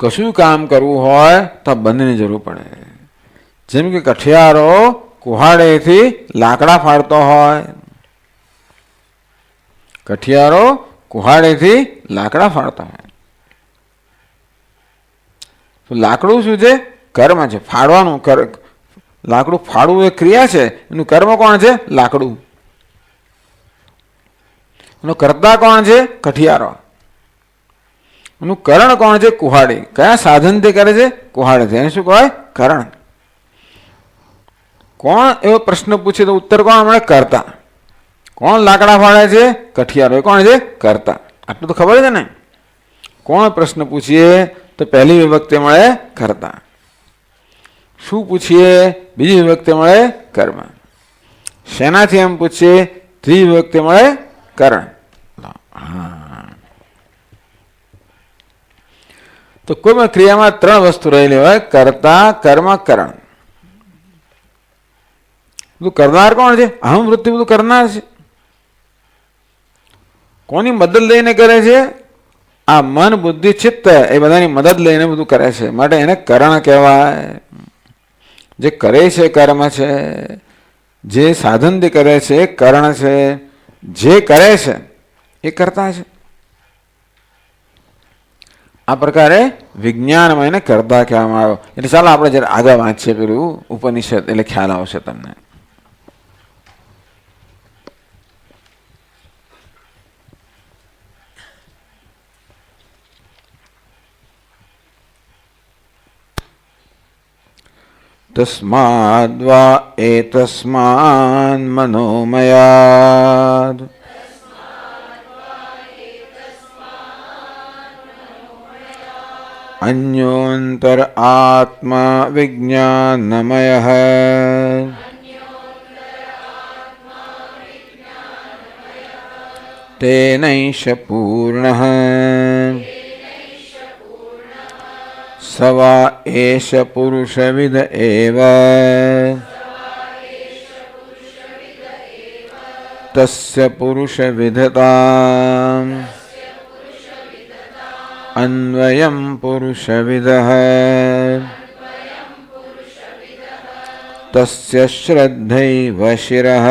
A: કશું કામ કરવું હોય તો બંનેની જરૂર પડે. જેમ કે કઠિયારો કુહાડેથી લાકડા ફાડતો હોય. કઠિયારો કુહાડેથી લાકડા ફાડતો હોય. તો લાકડું શું છે? કર્મ છે. ફાડવાનું લાકડું ફાડવું એ ક્રિયા છે. એનું કર્મ કોણ છે? લાકડું. એનો કર્તા કોણ છે? કઠિયારો. એનું કરણ કોણ છે? કુહાડી. કયા સાધનથી કરે છે? કુહાડેથી. એને શું કહેવાય? કરણ. કોણ એવો પ્રશ્ન પૂછે તો ઉત્તર કોણ મળે? કર્તા. કોણ લાકડા ફાડે છે? કઠિયારો. એ કોણ છે? કર્તા. આટલું તો ખબર છે ને. કોણ પ્રશ્ન પૂછીએ તો પહેલી વિભક્તિ મળે કર્તા. શું પૂછીએ? બીજી વિભક્તિ મળે કર્મ. શેનાથી એમ પૂછીએ? ત્રીજી વિભક્તિ મળે કરણ. તો કોઈ ક્રિયામાં ત્રણ વસ્તુ રહેલી હોય, કર્તા, કર્મ, કરણ. બધું કરનાર કોણ છે? અહમ વૃત્તિ બધું કરનાર છે. કોની મદદ લઈને કરે છે? આ મન, બુદ્ધિ, ચિત્ત એ બધાની મદદ લઈને બધું કરે છે. માટે એને કરણ કહેવાય. જે કરે છે કર્મ છે, જે સાધનથી કરે છે એ કરણ છે, જે કરે છે એ કરતા છે. આ પ્રકારે વિજ્ઞાનમાં એને કરતા કહેવામાં આવ્યો. એટલે ચાલો આપણે જયારે આગળ વાંચીએ પેલું ઉપનિષદ એટલે ખ્યાલ આવશે તમને. તસ્માદ્વા એતસ્માન મનોમયાદ અન્યોંતર આત્મા વિજ્ઞાનમયઃ તેનૈષ પૂર્ણઃ સ વા એષ પુરુષવિદ એવ તસ્ય પુરુષવિદતામ અન્વયં પુરુષવિદઃ તસ્ય શ્રદ્ધૈવ શિરઃ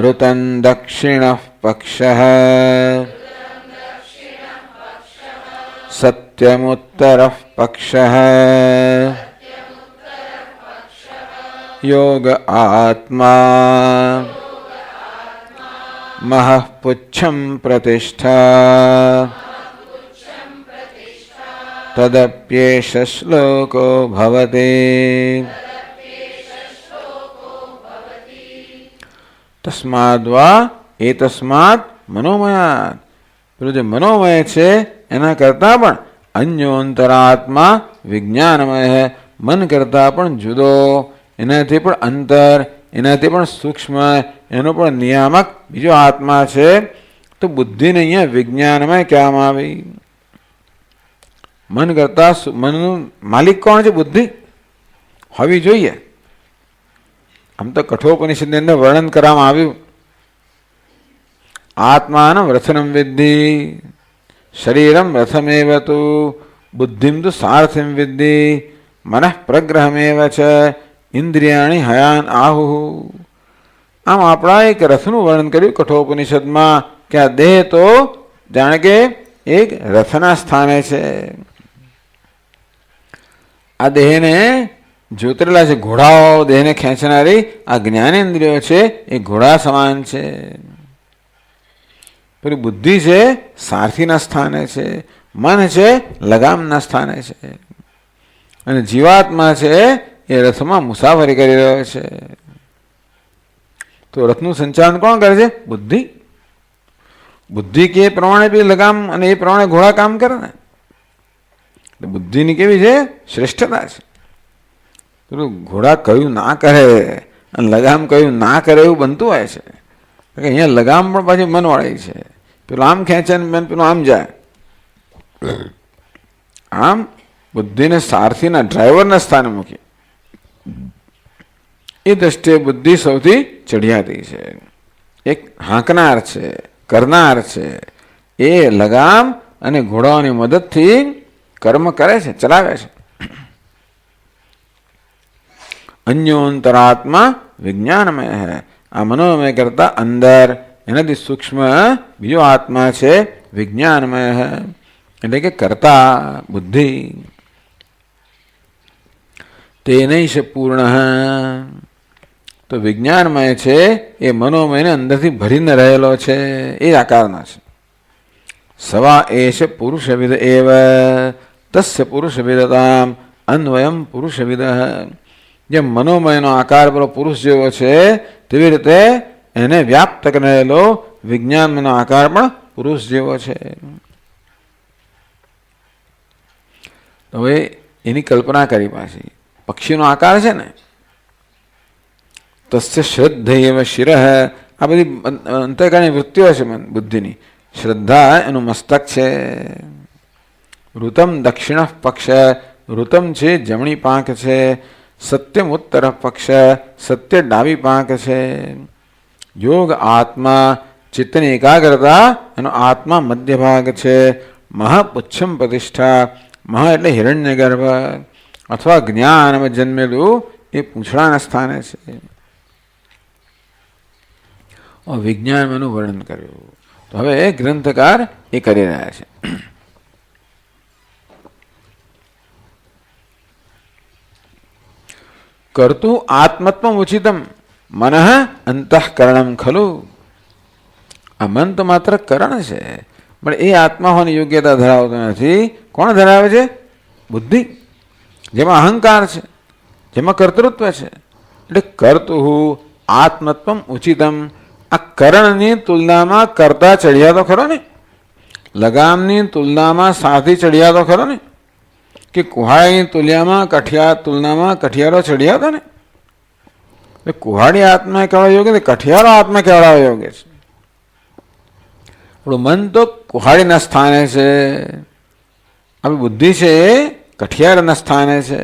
A: ઋતં દક્ષિણઃ પક્ષઃ સત્યમુત્તરઃ પક્ષઃ યોગ આત્મા મહઃ પુચ્છં પ્રતિષ્ઠા તદપ્યેષ શ્લોકો ભવતિ. તસ્માદ્વા એતસ્માદ મનોમયાત, પેલું જે મનોમય છે એના કરતાં પણ અન્યોંતરાત્મા વિજ્ઞાનમય, મન કરતાં પણ જુદો, એનાથી પણ અંતર, એનાથી પણ સૂક્ષ્મ, એનો પણ નિયામક બીજો આત્મા છે. તો બુદ્ધિને અહીંયા વિજ્ઞાનમય કહેવામાં આવી. મન કરતા મનનું માલિક કોણ છે? બુદ્ધિ હોવી જોઈએ. આમ તો કઠોપનિષદની અંદર વર્ણન કરવામાં આવ્યું, આત્માનમ રથનમ વિદ્ધિ શરીરમ રથમેવ તુ બુદ્ધિમ તુ સારથિમ વિદ્ધિ મનઃ પ્રગ્રહમેવ ચ ઇન્દ્રિયાણી હયાન આહુ. આમ આપણા એક રથનું વર્ણન કર્યું કઠોપનિષદમાં કે આ દેહ તો જાણે કે એક રથના સ્થાને છે. આ દેહને જોતરેલા છે ઘોડાઓ, દેહને ખેંચનારી આ જ્ઞાનેન્દ્રિયો છે એ ઘોડા સમાન છે. પેલી બુદ્ધિ છે સારથીના સ્થાને છે, મન છે લગામના સ્થાને છે, અને જીવાત્મા છે એ રથમાં મુસાફરી કરી રહ્યો છે. તો રથનું સંચાલન કોણ કરે છે? બુદ્ધિ. બુદ્ધિ કે પ્રમાણે બી લગામ અને એ પ્રમાણે ઘોડા કામ કરે ને. બુદ્ધિની કેવી છે? શ્રેષ્ઠતા છે. પેલું ઘોડા કયું ના કરે અને લગામ કયું ના કરે એવું બનતું હોય છે. અહીંયા લગામ પણ પાછી મનવાળી છે. પેલું આમ ખેંચે ને પેલું આમ જાય. આમ બુદ્ધિને સારથીના ડ્રાઈવરના સ્થાને મૂકી. એ દ્રષ્ટિએ બુદ્ધિ સૌથી ચઢિયાતી છે, એક હાંકનાર છે, કરનાર છે. એ લગામ અને ઘોડાઓની મદદથી કર્મ કરે છે, ચલાવે છે. અન્યોંતરાત્મા વિજ્ઞાનમય હૈ, આ મનોમય કરતા અંદર એનાથી સૂક્ષ્મ બીજો આત્મા છે વિજ્ઞાનમય હૈ, એટલે કે કરતા બુદ્ધિ. તેનૈષ પૂર્ણ, તો વિજ્ઞાનમય છે એ મનોમયને અંદરથી ભરીને રહેલો છે, એ આકારના છે. સવા એષ પુરુષવિદ એવ તસ્ય પુરુષવિદતામ અન્વયમ પુરુષવિદ. જેમ મનોમયનો આકાર પેલો પુરુષ જેવો છે તેવી રીતે એને વ્યાપ્ત કરેલો વિજ્ઞાનનો આકાર પણ પુરુષ જેવો છે. હવે એની કલ્પના કરી પાછી. પક્ષીનો આકાર છે ને, તસ્ય શ્રદ્ધૈવ શિરઃ, આ બધી અંતઃકરણની વૃત્તિઓ છે બુદ્ધિની. શ્રદ્ધા એનું મસ્તક છે. ઋતમ દક્ષિણ પક્ષ, ઋતમ છે જમણી પાંખ છે. સત્યમ ઉત્તર પક્ષ, સત્ય ડાબી પાંખ છે. યોગ આત્મા, ચિત્તની એકાગ્રતા એનો આત્મા મધ્ય ભાગ છે. મહાપુચ્છમ પ્રતિષ્ઠા, મહા એટલે હિરણ્ય ગર્ભ અથવા જ્ઞાનમાં જન્મેલું એ પૂંછડાના સ્થાને છે. વિજ્ઞાનનું વર્ણન કર્યું. તો હવે ગ્રંથકાર એ કરી રહ્યા છે. કર્તુ આત્મત્વમ ઉચિતમ મન અંતઃકરણમ ખલુ. આ મન તો માત્ર કરણ છે, પણ એ આત્મા હોવાની યોગ્યતા ધરાવતો નથી. કોણ ધરાવે છે? બુદ્ધિ, જેમાં અહંકાર છે, જેમાં કર્તૃત્વ છે. એટલે કર્તુ આત્મત્વમ ઉચિતમ. આ કરણની તુલનામાં કરતા ચડિયા તો ખરો ને, લગામની તુલનામાં સાથી ચડિયા તો ખરો ને, કે કુહાડીની તુલનામાં કઠિયારો ચડિયા હતા ને. એટલે કુહાડી આત્મા કહેવા યોગ્ય છે, કઠિયારો આત્મા કહેવા યોગ્ય છે. આપણું મન તો કુહાડીના સ્થાને છે, આપણી બુદ્ધિ છે એ કઠિયારના સ્થાને છે.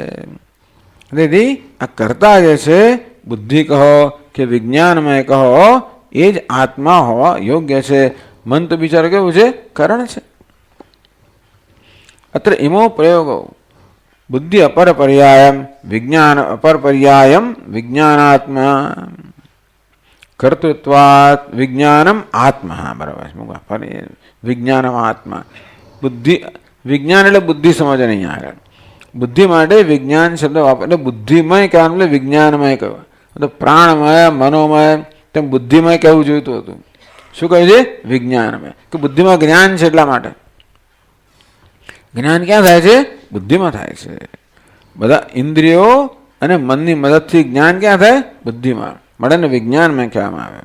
A: તેથી આ કરતા જે છે, બુદ્ધિ કહો કે વિજ્ઞાનમય કહો, એ જ આત્મા હોવા યોગ્ય છે. મન તો બિચારો કેવું છે? કરણ છે. અત્ર ઇમો પ્રયોગો બુદ્ધિ અપર પર્યાયમ વિજ્ઞાન અપર પર્યાયમ વિજ્ઞાનાત્મા કર્તૃત્વાત વિજ્ઞાનમ આત્મા. બરાબર, વિજ્ઞાનમ આત્મા. બુદ્ધિ વિજ્ઞાન એટલે બુદ્ધિ સમજે નહીં આગળ. બુદ્ધિ માટે વિજ્ઞાન શબ્દ વાપરે એટલે બુદ્ધિમય કહેવાનું એટલે વિજ્ઞાનમય કહેવાય. તો પ્રાણમય મનોમય તેમ બુદ્ધિમય કહેવું જોઈતું હતું. શું કહ્યું છે? વિજ્ઞાનમય. કે બુદ્ધિમાં જ્ઞાન છે એટલા માટે. જ્ઞાન ક્યાં થાય છે? બુદ્ધિમાં થાય છે. બધા ઇન્દ્રિયો અને મનની મદદથી જ્ઞાન ક્યાં થાય? બુદ્ધિમાં મળે ને વિજ્ઞાનમાં કહેવામાં આવે.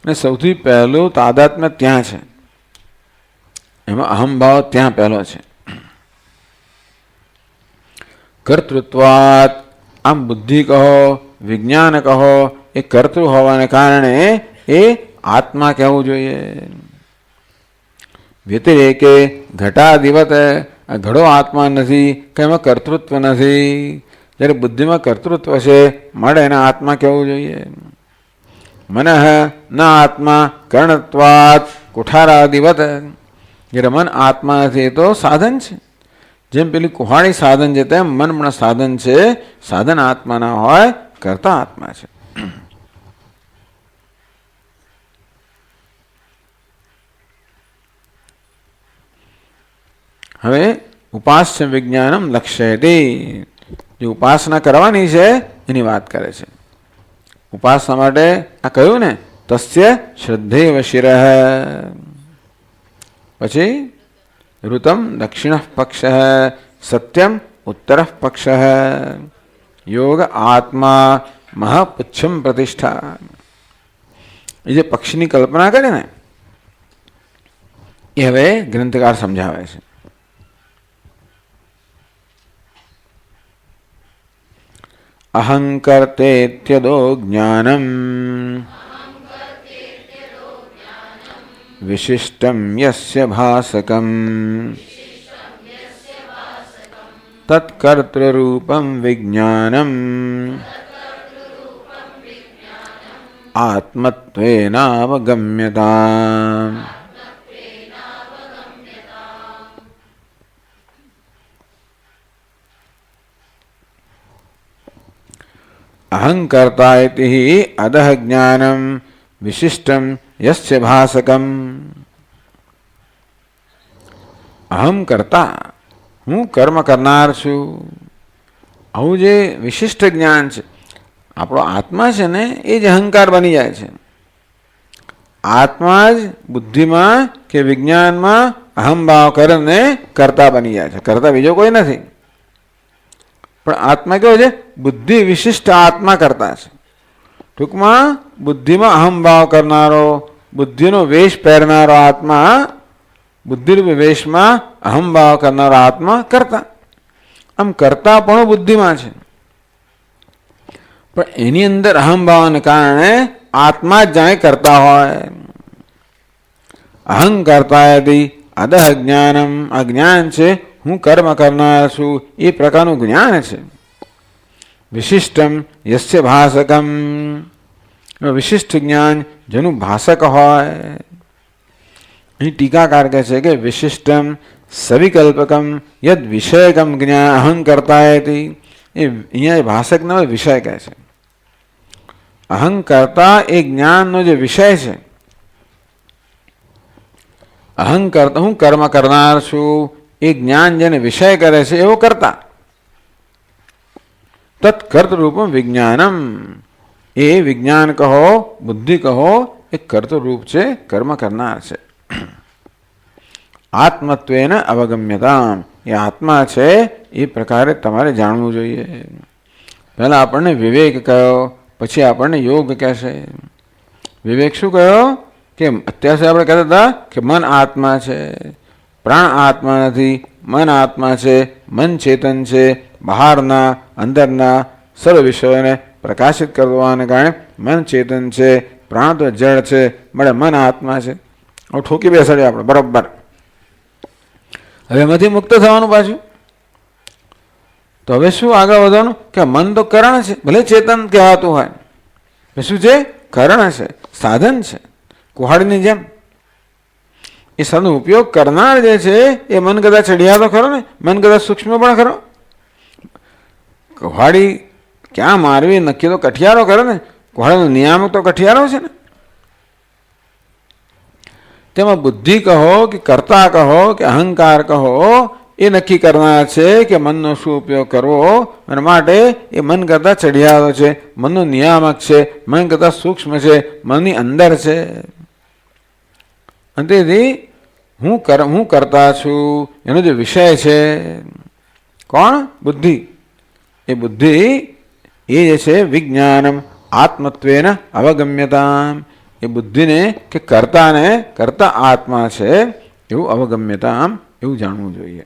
A: અને સૌથી પહેલું તાદાત્મ્ય ત્યાં છે, એમાં અહમભાવ ત્યાં પહેલો છે. કર્તૃત્વાત આમ બુદ્ધિ કહો વિજ્ઞાન કહો, એ કર્તૃ હોવાને કારણે એ આત્મા કહેવું જોઈએ. વ્યતિરેકે ઘટાદિવત, આ ઘડો આત્મા નથી કે એમાં કર્તૃત્વ નથી. જ્યારે બુદ્ધિમાં કર્તૃત્વ છે મળે એને આત્મા કહેવું જોઈએ. મન ન આત્મા કર્ણત્વાત કુઠારાદિવત. જ્યારે મન આત્મા નથી એ તો સાધન છે. જેમ પેલી કુહાડી સાધન છે તેમ મન પણ સાધન છે. સાધન આત્મા ના હોય, કરતા આત્મા છે. હવે ઉપાસ્ય વિજ્ઞાનમ લક્ષ્યતે. જે ઉપાસના કરવાની છે એની વાત કરે છે. ઉપાસના માટે આ કહ્યું ને, તસ્ય શ્રદ્ધેવ શિરઃ. પછી ઋતમ દક્ષિણ પક્ષ સત્યમ ઉત્તર પક્ષ યોગ આત્મા મહાપુચ્છમ પ્રતિષ્ઠા. એ જે પક્ષની કલ્પના કરે ને એ હવે ગ્રંથકાર સમજાવે છે. અહંકર્તેત્યદો જ્ઞાનમ વિશિષ્ટમ યસ્ય ભાસકમ તત્કર્તૃરૂપમ વિજ્ઞાનમ આત્મત્વેનાવગમ્યતા. અહંકર્તા ઇતિ અદહ જ્ઞાનમ વિશિષ્ટમ યસ્ય ભાસકમ. અહમ કર્તા, હું કર્મ કરનાર છું. આવું જે વિશિષ્ટ જ્ઞાન છે, આપણો આત્મા છે ને એ જ અહંકાર બની જાય છે. આત્મા જ બુદ્ધિમાં કે વિજ્ઞાનમાં અહમભાવ કરીને કર્તા બની જાય છે. કર્તા બીજો કોઈ નથી. પણ આત્મા કેવો છે? બુદ્ધિ વિશિષ્ટ આત્મા કરતા છે. ટૂંકમાં બુદ્ધિમાં અહમભાવ કરનારો, બુદ્ધિનો વેશ પહેરનારો આત્મા, બુદ્ધિરૂપી વેશમાં અહમભાવ કરનારો આત્મા કરતા. આમ કરતા પણ બુદ્ધિમાં છે, પણ એની અંદર અહમભાવને કારણે આત્મા જ જાણે કરતા હોય. અહંકર્તા યદિ અદહ જ્ઞાનમ. આ જ્ઞાન છે હું કર્મ કરનાર છું એ પ્રકારનું જ્ઞાન છે. વિશિષ્ટમ યસ્ય ભાસકમ. વિશિષ્ટ જ્ઞાન જેનું ભાષક હોય. અહીં ટીકાકાર કહે છે કે વિશિષ્ટમ સવિકલ્પકમ યદ વિષયકમ જ્ઞાન અહંકર્તા હતી. એ અહીંયા ભાષકનો વિષય કહે છે. અહંકર્તા એ જ્ઞાનનો જે વિષય છે અહં કરતા, હું કર્મ કરનાર છું એ જ્ઞાન જેને વિષય કરે છે એવો કરતા. તત્કર્તરૂપમ વિજ્ઞાનમ, એ વિજ્ઞાન કહો, બુદ્ધિ કહો, એ કર્તૃરૂપ છે, કર્મ કરનાર છે. આત્મત્વેન અવગમ્યતા, એ આત્મા છે એ પ્રકારે તમારે જાણવું જોઈએ. પહેલાં આપણને વિવેક કહ્યો, પછી આપણને યોગ કહેશે. વિવેક શું કહ્યો કે અત્યાર સુધી આપણે કહેતા હતા કે મન આત્મા છે, પ્રાણ આત્મા નથી, મન આત્મા છે, મન ચેતન છે, બહારના અંદરના સર્વ વિષયોને પ્રકાશિત કરવાને કારણે મન ચેતન છે, પ્રાણ તો જળ છે, મળે મન આત્મા છે. હવે ઠોકી બેસાડીએ આપણે બરાબર. હવે એમાંથી મુક્ત થવાનું પાછું. તો હવે શું આગળ વધવાનું કે મન તો કરણ છે, ભલે ચેતન કહેવાતું હોય, શું છે? કરણ છે, સાધન છે, કુહાડીની જેમ. એ સાધનો ઉપયોગ કરનાર જે છે એ મન કદાચ ચડિયા તો ખરો ને, મન કદાચ સૂક્ષ્મ પણ ખરો. કુહાડી ક્યાં મારવી નક્કી તો કઠિયારો ખરો ને, કુહાડીનો નિયામક તો કઠિયારો છે ને. તેમાં બુદ્ધિ કહો કે કર્તા કહો કે અહંકાર કહો, એ નક્કી કરનાર છે કે મનનો શું ઉપયોગ કરવો, અને માટે એ મન કરતાં ચડિયાતો છે, મનનો નિયામક છે, મન કરતાં સૂક્ષ્મ છે, મનની અંદર છે. અને તેથી હું કરતા છું એનો જે વિષય છે કોણ? બુદ્ધિ. એ બુદ્ધિ એ જે છે વિજ્ઞાનમ આત્મત્વેન અવગમ્યતા, એ બુદ્ધિને કે કર્તાને કરતા આત્મા છે એવું અવગમ્યતા, એવું જાણવું જોઈએ.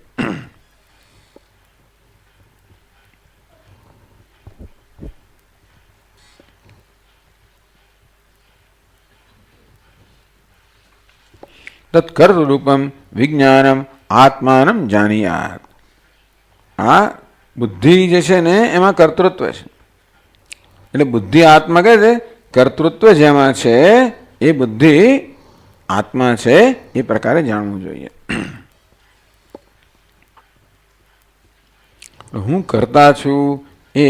A: તત્કર્તૃરૂપમ વિજ્ઞાનમ આત્માનમ જાનીયાત. આ બુદ્ધિ જે છે ને એમાં કર્તૃત્વ છે, એટલે બુદ્ધિ આત્મા કહે છે, કર્તૃત્વ જેમાં છે એ બુદ્ધિ આત્મા છે એ પ્રકારે જાણવું જોઈએ. હું કરતા છું એ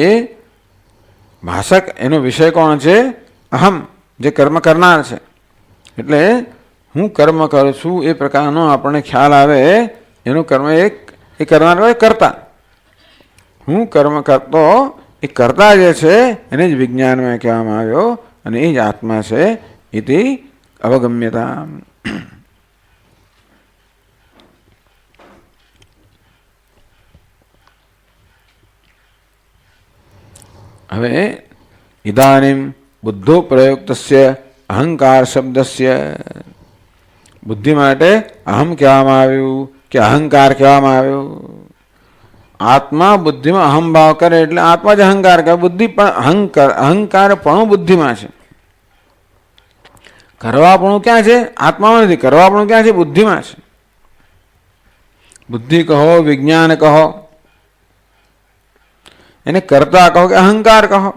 A: ભાષક, એનો વિષય કોણ છે? અહમ, જે કર્મ કરનાર છે. એટલે હું કર્મ કરું છું એ પ્રકારનો આપણને ખ્યાલ આવે, એનું કર્મ એ કરનાર હોય કરતા. હું કર્મ કરતો એ કરતા જે છે એને જ વિજ્ઞાનમાં કહેવામાં આવ્યો, અને એ જ આત્મા છે. એથી અવગમ્યતા. હવે ઇદાનીમ બુદ્ધો પ્રયુક્તસ્ય અહંકાર શબ્દસ્ય, બુદ્ધિ માટે અહમ કહેવામાં આવ્યું કે અહંકાર કહેવામાં આવ્યું. આત્મા બુદ્ધિમાં અહમભાવ કરે એટલે આત્મા જ અહંકાર કરે. બુદ્ધિ પણ અહંકાર પણ બુદ્ધિમાં છે. કરવાપણું ક્યાં છે? આત્મામાં નથી. કરવાપણું ક્યાં છે? બુદ્ધિમાં છે. બુદ્ધિ કહો, વિજ્ઞાન કહો, એને કરતા કહો કે અહંકાર કહો.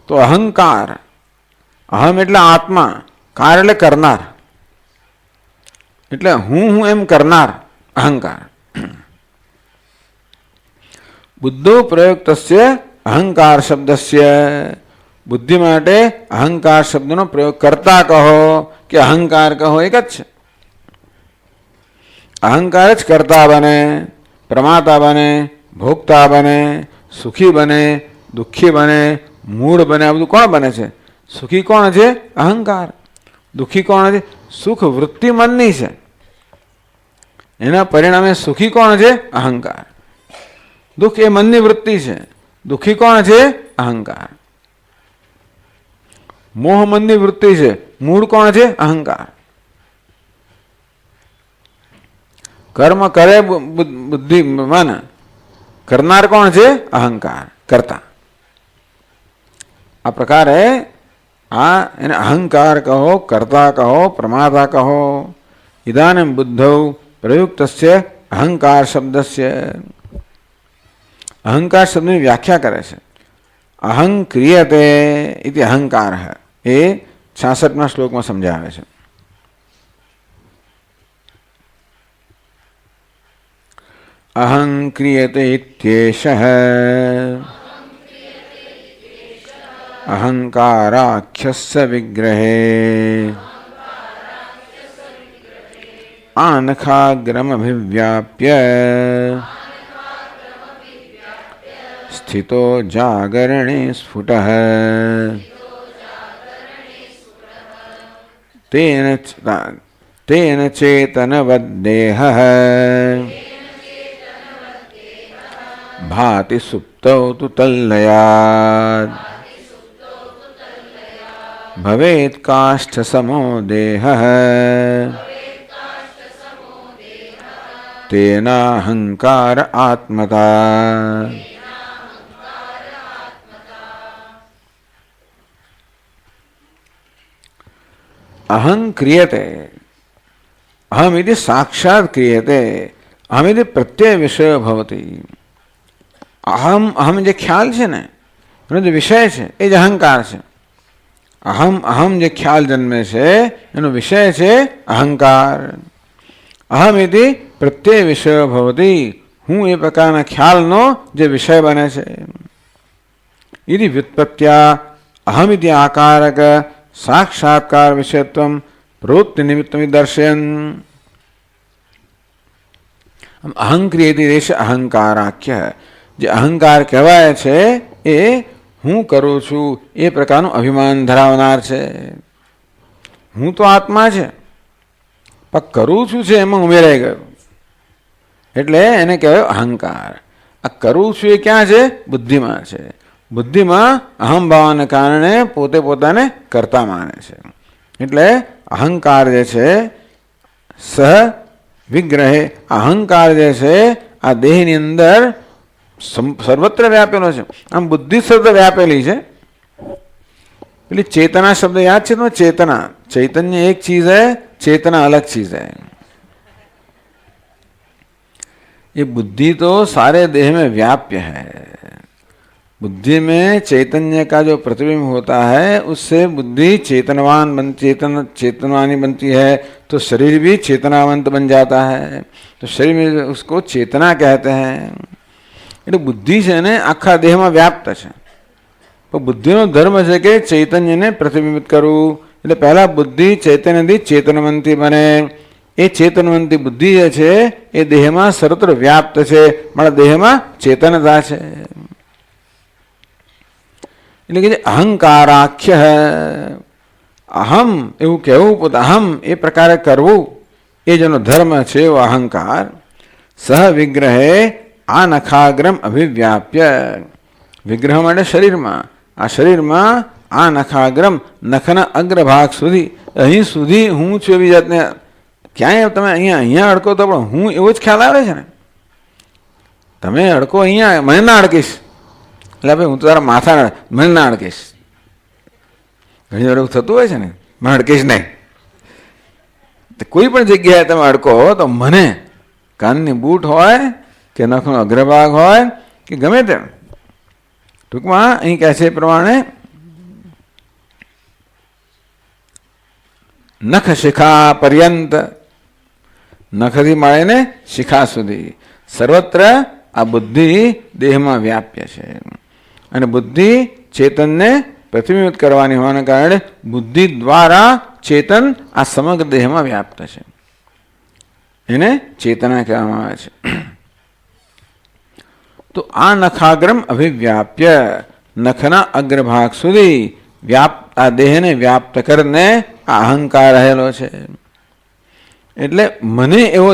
A: તો અહંકાર, અહમ એટલે આત્મા, કાર એટલે કરનાર, એટલે હું એમ કરનાર અહંકાર. બુદ્ધો પ્રયુક્તસ્ય અહંકાર શબ્દસ્ય, બુદ્ધિ માટે અહંકાર શબ્દનો પ્રયોગ કરતા કહો કે અહંકાર કહો એક જ છે. અહંકાર જ કરતા બને, પ્રમાતા બને, ભોગતા બને, સુખી બને, દુઃખી બને, મૂળ બને. આ બધું કોણ બને છે? સુખી કોણ છે? અહંકાર. દુઃખી કોણ છે? સુખ વૃત્તિ મનની છે, એના પરિણામે સુખી કોણ છે? અહંકાર. દુઃખ એ મનની વૃત્તિ છે, દુઃખી કોણ છે? અહંકાર. મોહ મનની વૃત્તિ છે, મૂળ કોણ છે? અહંકાર. કર્મ કરે બુદ્ધિ મન, કરનાર કોણ છે? અહંકાર, કરતા. આ પ્રકારે આ એને અહંકાર કહો, કરતા કહો, પ્રમાતા કહો. ઇદાનમ બુદ્ધૌ પ્રયુક્તસ્ય અહંકાર શબ્દસ્ય, અહંકાર શબ્દની વ્યાખ્યા કરે છે. અહં ક્રિયતે ઇતિ અહંકાર, એ 66મા શ્લોકમાં સમજાવે છે. અહં ક્રિયતે ઇત્યેષઃ અહંકારાખ્યસ્ય વિગ્રહે આનખાગ્રમભિવ્યાપ્ય સ્થિતો જાગરણે સ્ફુટઃ તેન ચેતનવદ્દેહ ભાતિ સુપ્તૌ તુ તલ્લયાદ ભવેત કાષ્ઠ સમો દેહ તેનાહંકાર આત્મતા. અહં ક્રિયતે, અહમ ઇતિ સાક્ષાત ક્રિયતે, અહમ ઇતિ પ્રત્યય વિષય ભવતી. અહમ અહમ જે ખ્યાલ છે ને એનો જે વિષય છે એ જ અહંકાર છે. અહમ અહમ જે ખ્યાલ જન્મે છે એનો વિષય છે અહંકાર. અહમ ઇતિ પ્રત્યય વિષય ભવતી, હું એ પ્રકારના ખ્યાલનો જે વિષય બને છે. ઇતિ વ્યુત્પત્ત્યા અહમ ઇતિ આકારક સાક્ષાત્કાર વિષયત્વમ પ્રવૃત્તિ નિમિત્તમ દર્શયન. અહંક્રિયતિ દેશ અહંકારાખ્ય, જે અહંકાર કહેવાય છે એ હું કરું છું એ પ્રકારનું અભિમાન ધરાવનાર છે. હું તો આત્મા છે પણ કરું છું છે એમાં ઉમેરાઈ ગયું એટલે એને કહેવાય અહંકાર. આ કરું છું એ ક્યાં છે? બુદ્ધિમાં છે. બુદ્ધિમાં અહમભાવને કારણે પોતે પોતાને કરતા માને છે. એટલે અહંકાર જે છે સહ વિગ્રહે, અહંકાર જે છે આ દેહની અંદર સર્વત્ર વ્યાપેલો છે. આમ બુદ્ધિ શબ્દ વ્યાપેલી છે. પેલી चेतना शब्द याद है तो चेतना, चैतन्य एक चीज है, चेतना अलग चीज है. ये बुद्धि तो सारे देह में व्याप्य है. बुद्धि में चैतन्य का जो प्रतिबिंब होता है उससे बुद्धि चेतनवानी बनती है, तो शरीर भी चेतनावंत बन जाता है. तो शरीर में उसको चेतना कहते हैं. એટલે બુદ્ધિ છે ને આખા દેહમાં વ્યાપ્ત છે. પણ બુદ્ધિનો ધર્મ છે કે ચૈતન્યને પ્રતિબિંબિત કરવું. એટલે પહેલા બુદ્ધિ ચૈતન્યથી ચેતનવંતી બને. એ ચેતનવંતી બુદ્ધિ જે છે એ દેહમાં સર્વત્ર વ્યાપ્ત છે, મારા દેહમાં ચેતનતા છે. એટલે કે અહંકારાખ્ય, અહમ એવું કહેવું, પોતે અહમ એ પ્રકારે કરવું એ જેનો ધર્મ છે એવો અહંકાર. સહ વિગ્રહે આ નખાગ્રમ અભિવ્યાપ્ય, વિગ્રહ માટે શરીરમાં, આ શરીરમાં આ નખાગ્રમ નખના અગ્રભાગ સુધી, અહીં સુધી હું છું એવી જાતને ક્યાંય તમે અહીંયા અડકો તો પણ હું એવો જ ખ્યાલ આવે છે ને. તમે અડકો અહીંયા, મને ના અડકીશ, એટલે ભાઈ હું તો તારા માથા, મને ના અડકીશ. ઘણી વાર એવું થતું હોય છે ને, મને અડકીશ નહીં. કોઈ પણ જગ્યાએ તમે અડકો તો મને, કાનની બૂટ હોય કે નખનો અગ્રભાગ હોય કે ગમે તેમ, ટૂંકમાં અહીં કહે છે એ પ્રમાણે નખ શિખા પર્યંત, નખથી મળીને શિખા સુધી સર્વત્ર આ બુદ્ધિ દેહમાં વ્યાપ્ય છે. અને બુદ્ધિ ચેતનને પ્રતિબિંબિત કરવાની હોવાને કારણે બુદ્ધિ દ્વારા ચેતન આ સમગ્ર દેહમાં વ્યાપ્ત છે. એને ચેતના કહેવામાં આવે છે. તો આ નખાગ્રમ અભિવ્યાપ્ય, નખના અગ્રભાગ સુધી આ દેહને વ્યાપ્ત કરીને આ અહંકાર રહેલો છે. એટલે મને એવો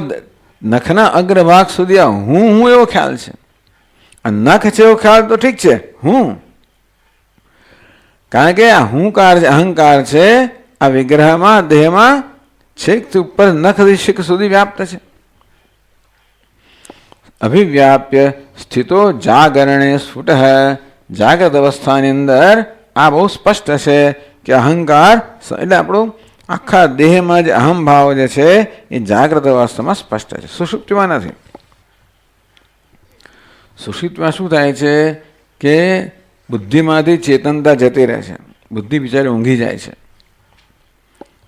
A: નખના અગ્રભાગ સુધી આ હું એવો ખ્યાલ છે. આ નખ છે એવો ખ્યાલ તો ઠીક છે, હું, કારણ કે આ હુંકાર છે, અહંકાર છે, આ વિગ્રહમાં દેહમાં છેક ઉપર નખથી શિખ સુધી વ્યાપ્ત છે. અભિવ્યાપ્ય સ્થિતો જાગરણે સ્ફુટ, જાગ્રત અવસ્થાની અંદર આ બહુ સ્પષ્ટ છે કે અહંકાર, એટલે આપણું આખા દેહમાં જે અહમભાવ જે છે એ જાગ્રત અવસ્થામાં સ્પષ્ટ છે, સુષુપ્તિમાં નથી. સુષુપ્તિમાં શું થાય છે કે બુદ્ધિમાંથી ચેતનતા જતી રહે છે, બુદ્ધિ બિચારી ઊંઘી જાય છે.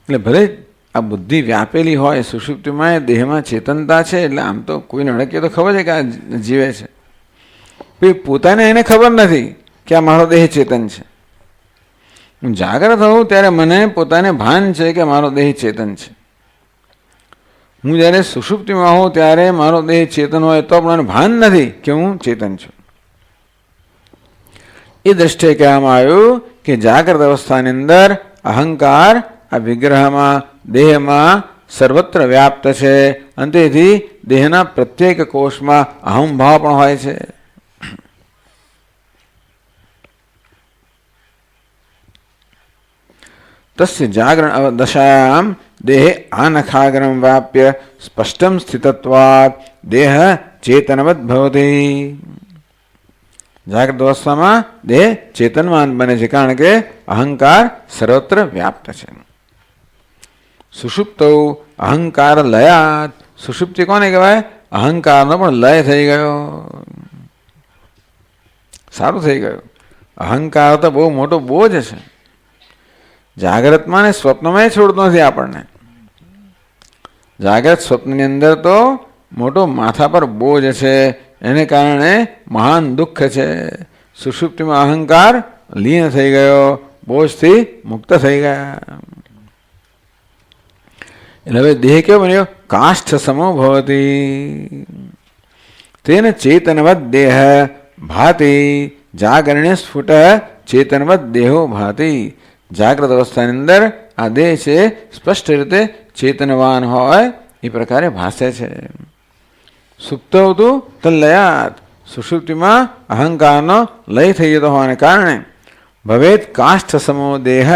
A: એટલે ભલે આ બુદ્ધિ વ્યાપેલી હોય સુષુપ્તિમાં, એ દેહમાં ચેતનતા છે, એટલે આમ તો કોઈને અડકીએ તો ખબર છે કે આ જીવે છે, પોતાને એને ખબર નથી કે આ મારો દેહ ચેતન છે. હું જાગ્રત હોઉં ત્યારે મને પોતાને ભાન છે કે મારો દેહ ચેતન છે. હું જ્યારે સુષુપ્તિમાં હોઉં ત્યારે મારો દેહ ચેતન હોય તો પણ મને ભાન નથી કે હું ચેતન છું. એ દ્રષ્ટિએ કહેવામાં આવ્યું કે જાગ્રત અવસ્થાની અંદર અહંકાર આ વિગ્રહમાં દેહમાં સર્વત્ર વ્યાપ્ત છે અને તેથી દેહના પ્રત્યેક કોષમાં અહંભાવ પણ હોય છે. તસ્ય જાગરણ દશાયામ દેહે આનખાગ્રમ વ્યાપ્ય સ્પષ્ટમ સ્થિતત્વાत् દેહ ચેતનવત ભવતી. જાગ્રત અવસ્થામાં દેહ ચેતનવાન બને છે કારણ કે અહંકાર સર્વત્ર વ્યાપ્ત છે. સુષુપ્તો અહંકાર લયાત. સુષુપ્તિ કોને કહેવાય? અહંકારનો પણ લય થઈ ગયો. સારું થઈ ગયું. અહંકાર તો બહુ મોટો બોજ છે. જાગ્રતમાં ને સ્વપ્નમાં છોડતો નથી આપણને. જાગ્રત સ્વપ્નની અંદર તો મોટો માથા પર બોજ છે, એને કારણે મહાન દુઃખ છે. સુષુપ્તિમાં અહંકાર લીન થઈ ગયો, બોજથી મુક્ત થઈ ગયા. એટલે હવે દેહ કેવો બન્યો? કાષ્ઠ સમો ભવતી. તેન ચેતનવત દેહ ભાતિ જાગરણે સ્ફુટ ચેતનવત દેહો ભાતિ. જાગ્રત અવસ્થાની અંદર આ દેહ છે સ્પષ્ટ રીતે ચેતનવાન હોય એ પ્રકારે ભાસે છે. સુપ્તો હતું તલ્લયાત. સુષુપ્તિમાં અહંકારનો લય થઈ જતો હોવાને કારણે ભવેત કાષ્ઠ સમો દેહ.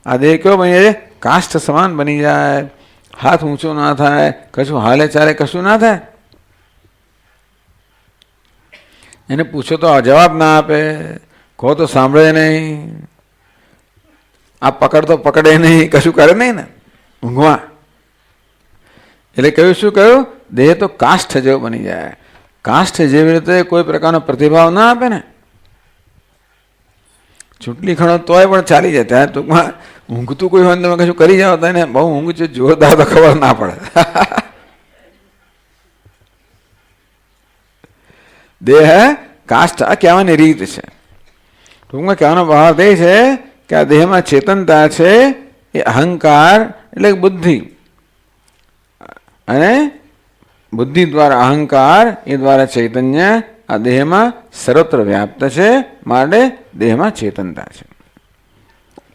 A: આ દેહ કેવો બની જાય? કાષ્ઠ સમાન બની જાય. હાથ ઊંચો ના થાય, કશું હાલે ચાલે કશું ના થાય. એને પૂછો તો જવાબ ના આપે, કહો તો સાંભળે નહીં, આ પકડ તો પકડે નહીં, કશું કરે નહીં ને ઊંઘવા. એટલે કહ્યું શું કહ્યું? દેહ તો કાષ્ઠ જેવો બની જાય. કાષ્ઠ જેવી રીતે કોઈ પ્રકારનો પ્રતિભાવ ના આપે ને, ચૂંટણી ખણો તોય પણ ચાલી જાય. ત્યાં ટૂંકમાં ઊંઘતું કોઈ હોય તમે કશું કરી જાઓ ને બહુ ઊંઘ છે જોરદાર તો ખબર ના પડે. દેહ કાષ્ઠ આ કહેવાની રીત છે. ટૂંકમાં કહેવાનો ભાવ એ છે કે આ દેહમાં ચેતનતા છે એ અહંકાર એટલે બુદ્ધિ, અને બુદ્ધિ દ્વારા અહંકાર એ દ્વારા ચૈતન્ય આ દેહમાં સર્વત્ર વ્યાપ્ત છે, માટે દેહમાં ચેતનતા છે.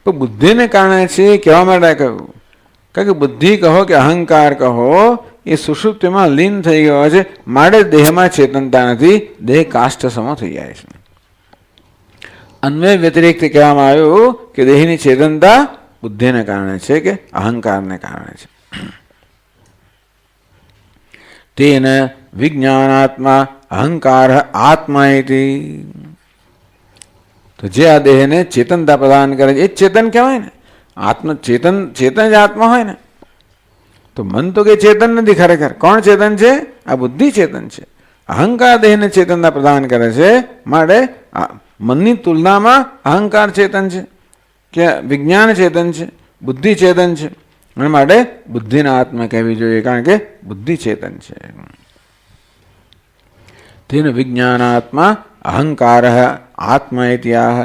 A: તો બુદ્ધિને કારણે છે કહેવા માટે કહ્યું, કારણ કે બુદ્ધિ કહો કે અહંકાર કહો એ સુષુપ્તિમાં લીન થઈ ગયો છે, માટે દેહમાં ચેતનતા નથી, દેહ કાષ્ઠ સમો થઈ જાય છે. અન્વય વ્યતિરેક્ત કહેવામાં આવ્યું કે દેહની ચેતનતા બુદ્ધિને કારણે છે કે અહંકારને કારણે છે. તેન વિજ્ઞાનાત્મા અહંકાર આત્મા ઇતિ. તો જે આ દેહને ચેતનતા પ્રદાન કરે છે એ ચેતન કહેવાય ને. આત્મ ચેતન, ચેતન જ આત્મા હોય ને. તો મન તો કે ચેતન નથી ખરેખર. કોણ ચેતન છે? આ બુદ્ધિ ચેતન છે. અહંકાર દેહને ચેતનતા પ્રદાન કરે છે, માટે મનની તુલનામાં અહંકાર ચેતન છે કે વિજ્ઞાન ચેતન છે, બુદ્ધિ ચેતન છે. એના માટે બુદ્ધિના આત્મા કહેવી જોઈએ, કારણ કે બુદ્ધિ ચેતન છે. તેન વિજ્ઞાનાત્મા અહંકાર આત્મા ઇત્યાહ.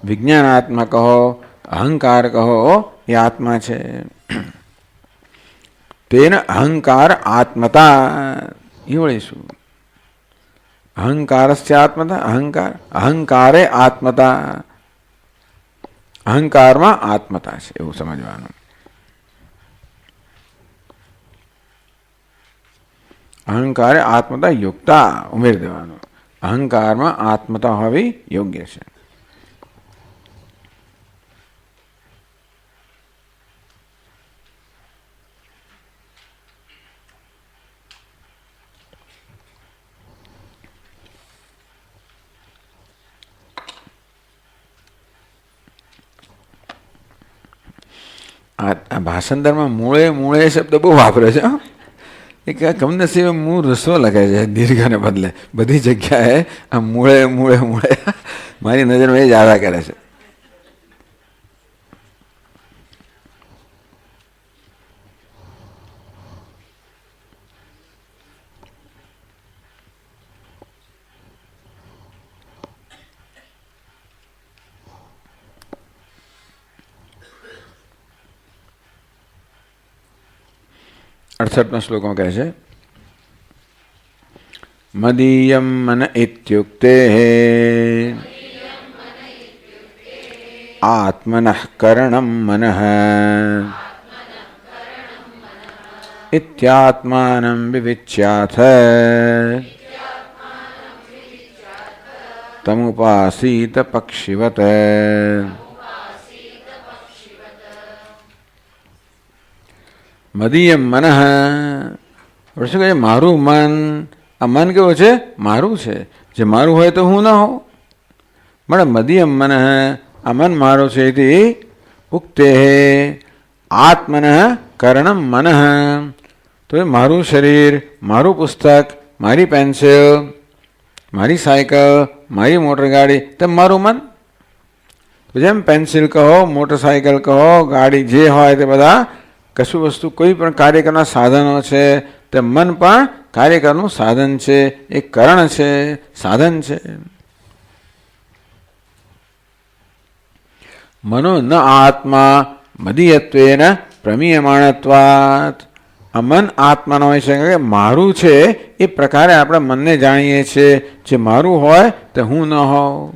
A: વિજ્ઞાનાત્મા કહો, અહંકાર કહો એ આત્મા છે. તેન અહંકાર આત્મતા એ વળીશું. અહંકારસ્ય આત્મતા, અહંકાર અહંકારે આત્મતા, અહંકારમાં આત્મતા છે એવું સમજવાનું. અહંકારે આત્મતા યુક્તા ઉમેરી દેવાનું. અહંકારમાં આત્મતા હોવી યોગ્ય છે. આ ભાષાંતરમાં મૂળે મૂળે શબ્દ બહુ વાપરે છે. એક કમનસીબે મૂળ રસ્વો લખે છે દીર્ઘને બદલે. બધી જગ્યાએ આ મૂળે મૂળે મૂળે મારી નજરમાં એ જ આવ્યા કરે છે. 68 શ્લોકમાં કહે છે, મદીયમ મન ઇત્યુક્તે આત્મનઃ કરણમ મનઃ ઇત્યાત્માનં વિવિચ્યાથ તમુપાસીત પક્ષિવત. મદીયમ મનઃ, શું કહે? મારું મન. આ મન કેવું છે? મારું છે. જે મારું હોય તો હું ન હોઉં. મળે મદીયમ મનઃ, આ મન મારું છે. એથી ઉક્તે આત્મનઃ કરણમ મનઃ, તો એ મારું શરીર, મારું પુસ્તક, મારી પેન્સિલ, મારી સાયકલ, મારી મોટરગાડી, તેમ મારું મન. તો જેમ પેન્સિલ કહો, મોટરસાયકલ કહો, ગાડી જે હોય તે બધા કશું વસ્તુ કોઈ પણ કાર્ય કરનાર સાધનો છે, તે મન પણ કાર્ય કરવાનું સાધન છે, એ કરણ છે, સાધન છે. મનો ન આત્મા મદીયત્વેન પ્રમીયમાણત્વાત. આ મન આત્મા ન હોય છે કે મારું છે એ પ્રકારે આપણે મનને જાણીએ છીએ. જે મારું હોય તે હું ન હોઉં.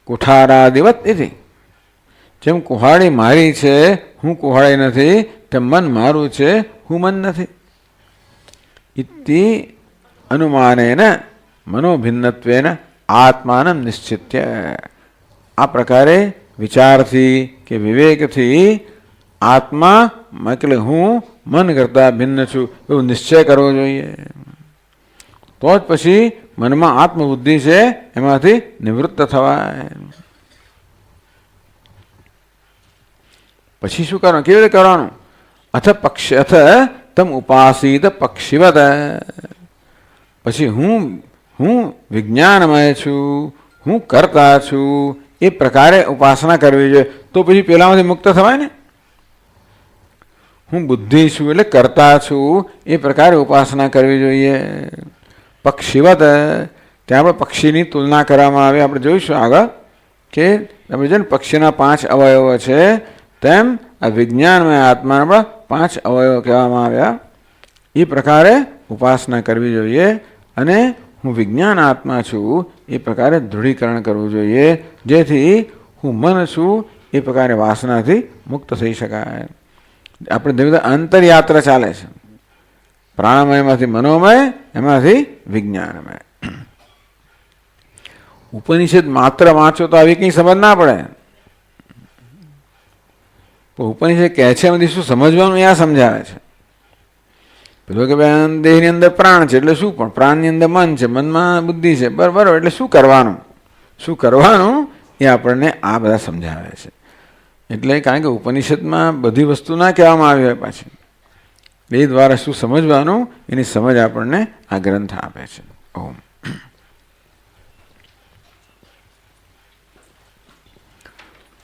A: કુઠારાદિવત એથી, જેમ કુહાડી મારી છે, હું કુહાડી નથી, તેમ મન મારું છે, હું મન નથી. ઇતિ અનુમાનેન મનોભિન્નત્વેન આત્માનં નિશ્ચિત્ય. આ પ્રકારે વિચારથી કે વિવેકથી આત્મા એટલે હું મન કરતાં ભિન્ન છું એવું નિશ્ચય કરવો જોઈએ. તો જ પછી મનમાં આત્મબુદ્ધિ છે એમાંથી નિવૃત્ત થવાય. પછી શું કરવાનું? કેવી રીતે કરવાનું? અથ તમ ઉપાસીત પક્ષિવત. પછી હું વિજ્ઞાનમય છું, હું કરતા છું, એ પ્રકારે ઉપાસના કરવી જોઈએ. તો પછી પેલામાંથી મુક્ત થવાય ને. હું બુદ્ધિ છું એટલે કરતા છું, એ પ્રકારે ઉપાસના કરવી જોઈએ. પક્ષિવત, ત્યાં આપણે પક્ષીની તુલના કરવામાં આવે. આપણે જોઈશું આગળ કે આપણે છે ને પક્ષીના 5 અવયવો છે, તેમ આ વિજ્ઞાનમય આત્માના પણ 5 અવયવો કહેવામાં આવ્યા. એ પ્રકારે ઉપાસના કરવી જોઈએ. અને હું વિજ્ઞાન આત્મા છું એ પ્રકારે દૃઢીકરણ કરવું જોઈએ, જેથી હું મન છું એ પ્રકારે વાસનાથી મુક્ત થઈ શકાય. આપણે ધીમે ધીમે અંતરયાત્રા ચાલે છે. પ્રાણમયમાંથી મનોમય, એમાંથી વિજ્ઞાનમય. ઉપનિષદ માત્ર વાંચો તો આવી કંઈ સમજ ના પડે. ઉપનિષદ કહે છે એમાંથી શું સમજવાનું એ આ સમજાવે છે. પેલો કે ભાઈ દેહની અંદર પ્રાણ છે એટલે શું? પણ પ્રાણની અંદર મન છે, મનમાં બુદ્ધિ છે, બરાબર. એટલે શું કરવાનું? શું કરવાનું એ આપણને આ બધા સમજાવે છે. એટલે કારણ કે ઉપનિષદમાં બધી વસ્તુ ના કહેવામાં આવી હોય પાછી. એ દ્વારા શું સમજવાનું એની સમજ આપણને આ ગ્રંથ આપે છે. ઓમ.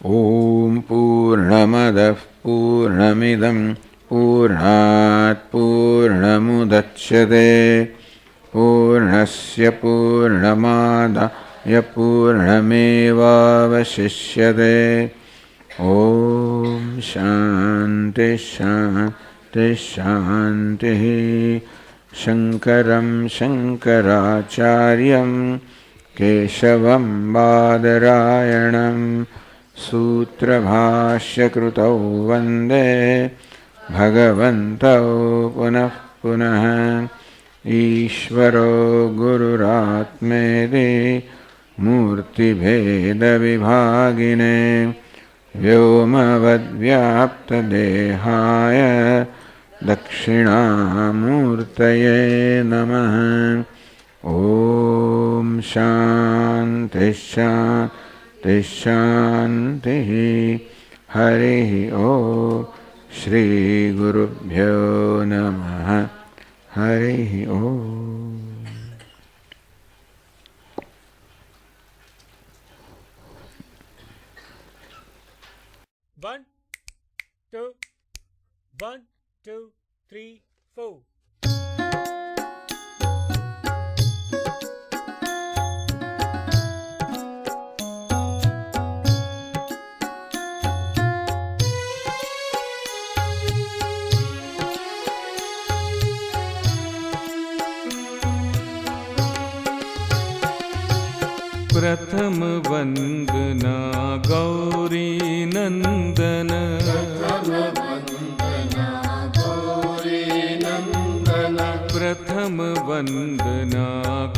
A: ઓમ પૂર્ણમદ પૂર્ણમિદં પૂર્ણાત પૂર્ણમુદચ્યતે પૂર્ણસ્ય પૂર્ણમાદાય પૂર્ણમેવાવશિષ્યતે. ઓમ શાંતિ શાંતિ શાંતિ. શંકરં શંકરાચાર્યં કેશવં બાદરાયણં સૂત્રભાષ્યકૃતૌ વંદે ભગવन्तौ પુનઃ પુનઃ. ઈશ્વરો ગુરુરાત્મેતિ મૂર્તિભેદવિભાગિને વ્યોમવદ્વ્યાપ્તદેહાય દક્ષિણામૂર્તયે નમઃ. ઓમ શાંતિ શાંતિ શાંતિ. હરિ ઓમ. શ્રી ગુરુભ્યો નમઃ. હરિ ઓમ.
B: One, two, 1, 2, 3, 4.
C: प्रथम वंदना गौरी नंदन, प्रथम वंदना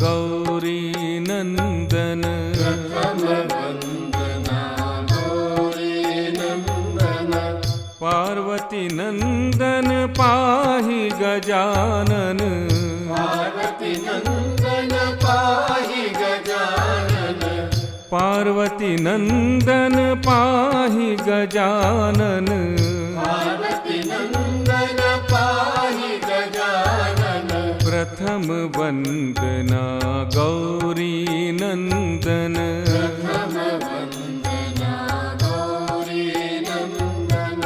C: गौरी नंदन, पार्वती नंदन पाहि गजानन,
D: पार्वती नंदन पाहि गजानन,
C: पार्वती नंदन पाहि गजानन,
D: पार्वती नंदन पाहि गजानन,
C: प्रथम वंदना गौरी नंदन,
D: प्रथम वंदना गौरी नंदन,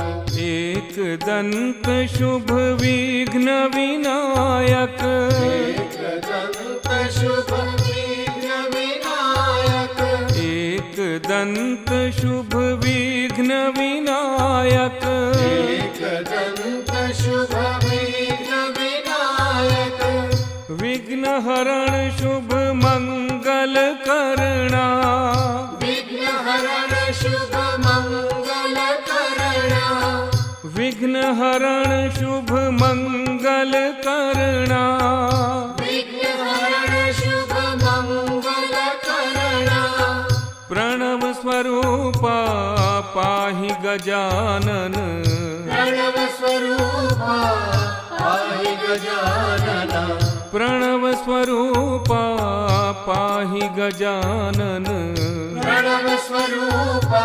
C: एक दंत शुभ विघ्न विनायक,
D: एकदंत शुभ विघ्न विनायक,
C: एक दंत शुभ विघ्न विनायक,
D: एकदंत शुभ विघ्न विनायक,
C: विघ्न हरण शुभ मंगल करना,
D: विघ्न हरण शुभ मंगल करणा,
C: विघ्न हरण शुभ मंगल करना,
D: विघ्न हरण शुभ मंगल करणा,
C: प्रणव स्वरूपा पाहि गजानन,
D: प्रणव स्वरूपा पाहि गजानन,
C: प्रणव स्वरूपा पाहि गजानन,
D: प्रणव स्वरूपा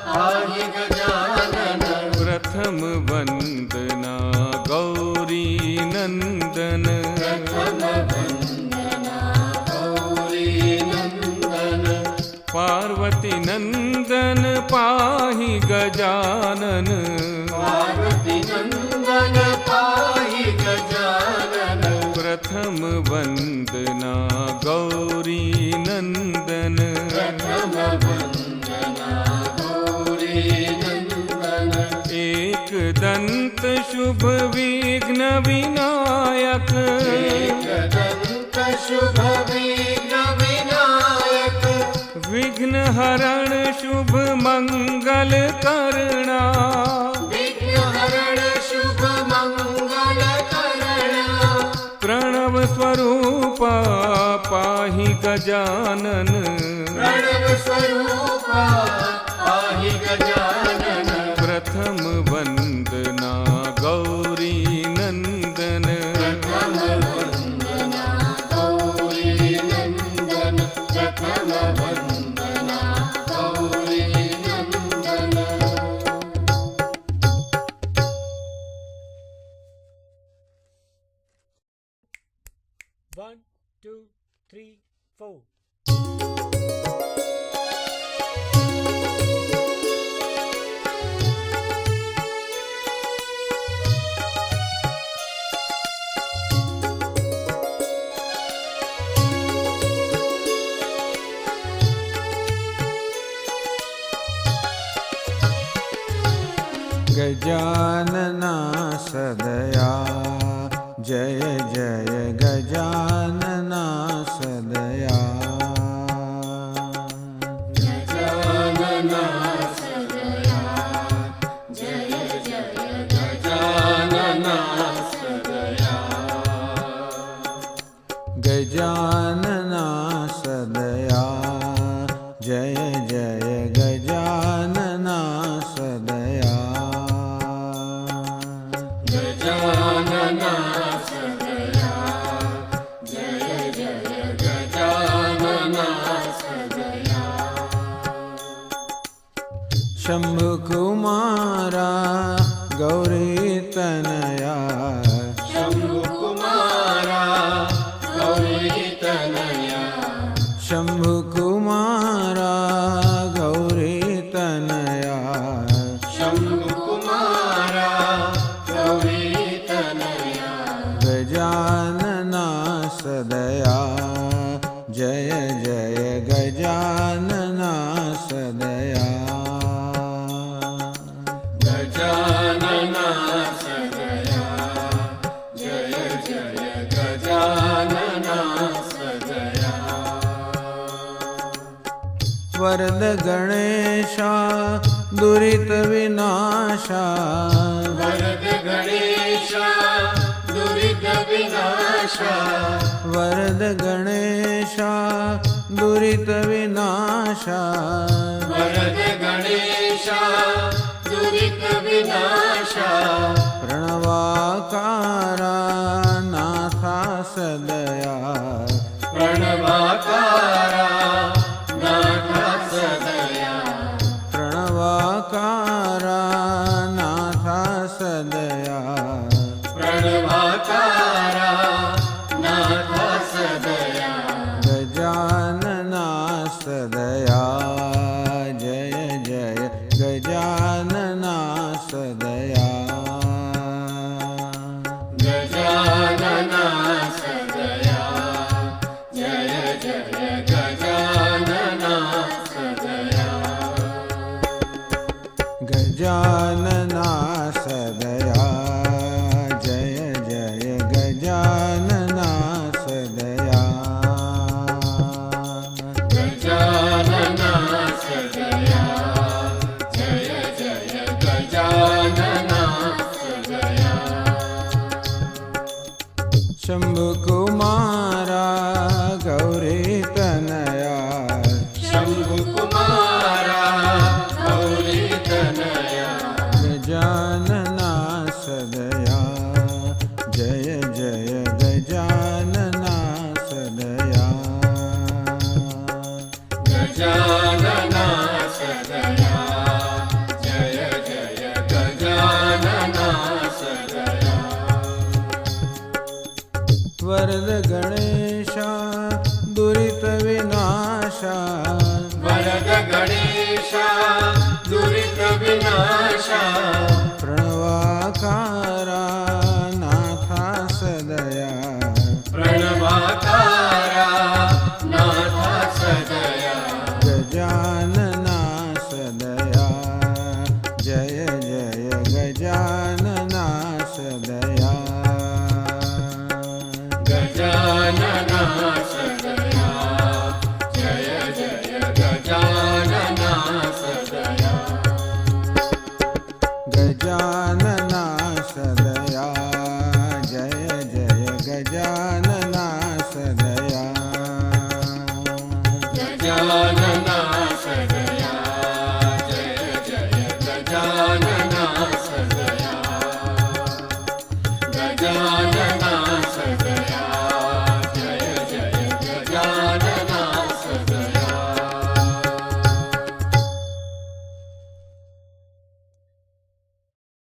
D: पाहि गजानन,
C: प्रथम वंदना गौरी नंदन,
D: प्रथम वंदना गौरी नंदन,
C: पार्वती नंदन पाहि गजानन,
D: पार्वती नंदन पाहि गजानन,
C: प्रथम वंदना गौरी नंदन,
D: प्रथम वंदना गौरी नंदन,
C: एक दंत शुभ विघ्न विनायक,
D: एकदंत शुभ विघ्न विनायक,
C: विघ्न हरण शुभ मंगल करना,
D: विघ्न हरण शुभ मंगल करणा,
C: प्रणव स्वरूपा पाहि गजानन,
D: प्रणव स्वरूपा पाहि गजानन,
C: प्रथम वंदना गौरी नंदन,
D: प्रथम वंदना गौरी नंदन, प्रथम वंदना गौरी नंदन.
B: One, two, three, four.
A: Gajanana सदया जय जय गजानना सदया,
D: गजानना सदया जय जय गजानना सदया,
A: गजानना सदया जय जय गजानना सदया,
D: गजानना सदया जय जय गजानना सदया,
A: शंभु कुमारा गौरी तनया,
D: शंभु कुमारा गौरी तनया,
A: शंभु कुमारा गौरी तनया,
D: शंभु कुमारा गौरी तनया,
A: गजानना सदया जय जय गजानना सदया,
D: गजानना
A: वरद गणेशा दुरित विनाशा
D: वरद गणेशा दुरित विनाशा
A: वरद गणेशा दुरित विनाशा
D: वरद गणेशा दुरित विनाशा
A: प्रणवाकारा नाथा सदया
D: प्रणवाकारा नाथा सदया
A: प्रणवाकारा नाथा सदया
D: प्रणवाकारा नाथा सदया
A: गजानना सदया जय जय गजानना सदया
D: गजानना सदया जय जय गजानना सदया
A: गजानना सदया जय जय गजानना सदया
D: गजानना सदया जय जय गजानना सदया
A: शंभु कुमारा गौरी तनया
D: शंभु कुमारा गौरी तनया
A: गजानना सदया जय जय गजानना सदया
D: गजानना सदया जय जय गजानना सदया
A: वरद गणेशा दुरित विनाशा
D: वरद गणेशा दुरित विनाशा
A: प्रणवाकारा नाथा सदया
D: प्रणवाकारा नाथा सदया
A: गजानना सदया जय जय गजानना सदया
D: गजानना सदया जय जय गजानना सदया
A: गजानना सदया जय जय गजानना सदया
D: गजानना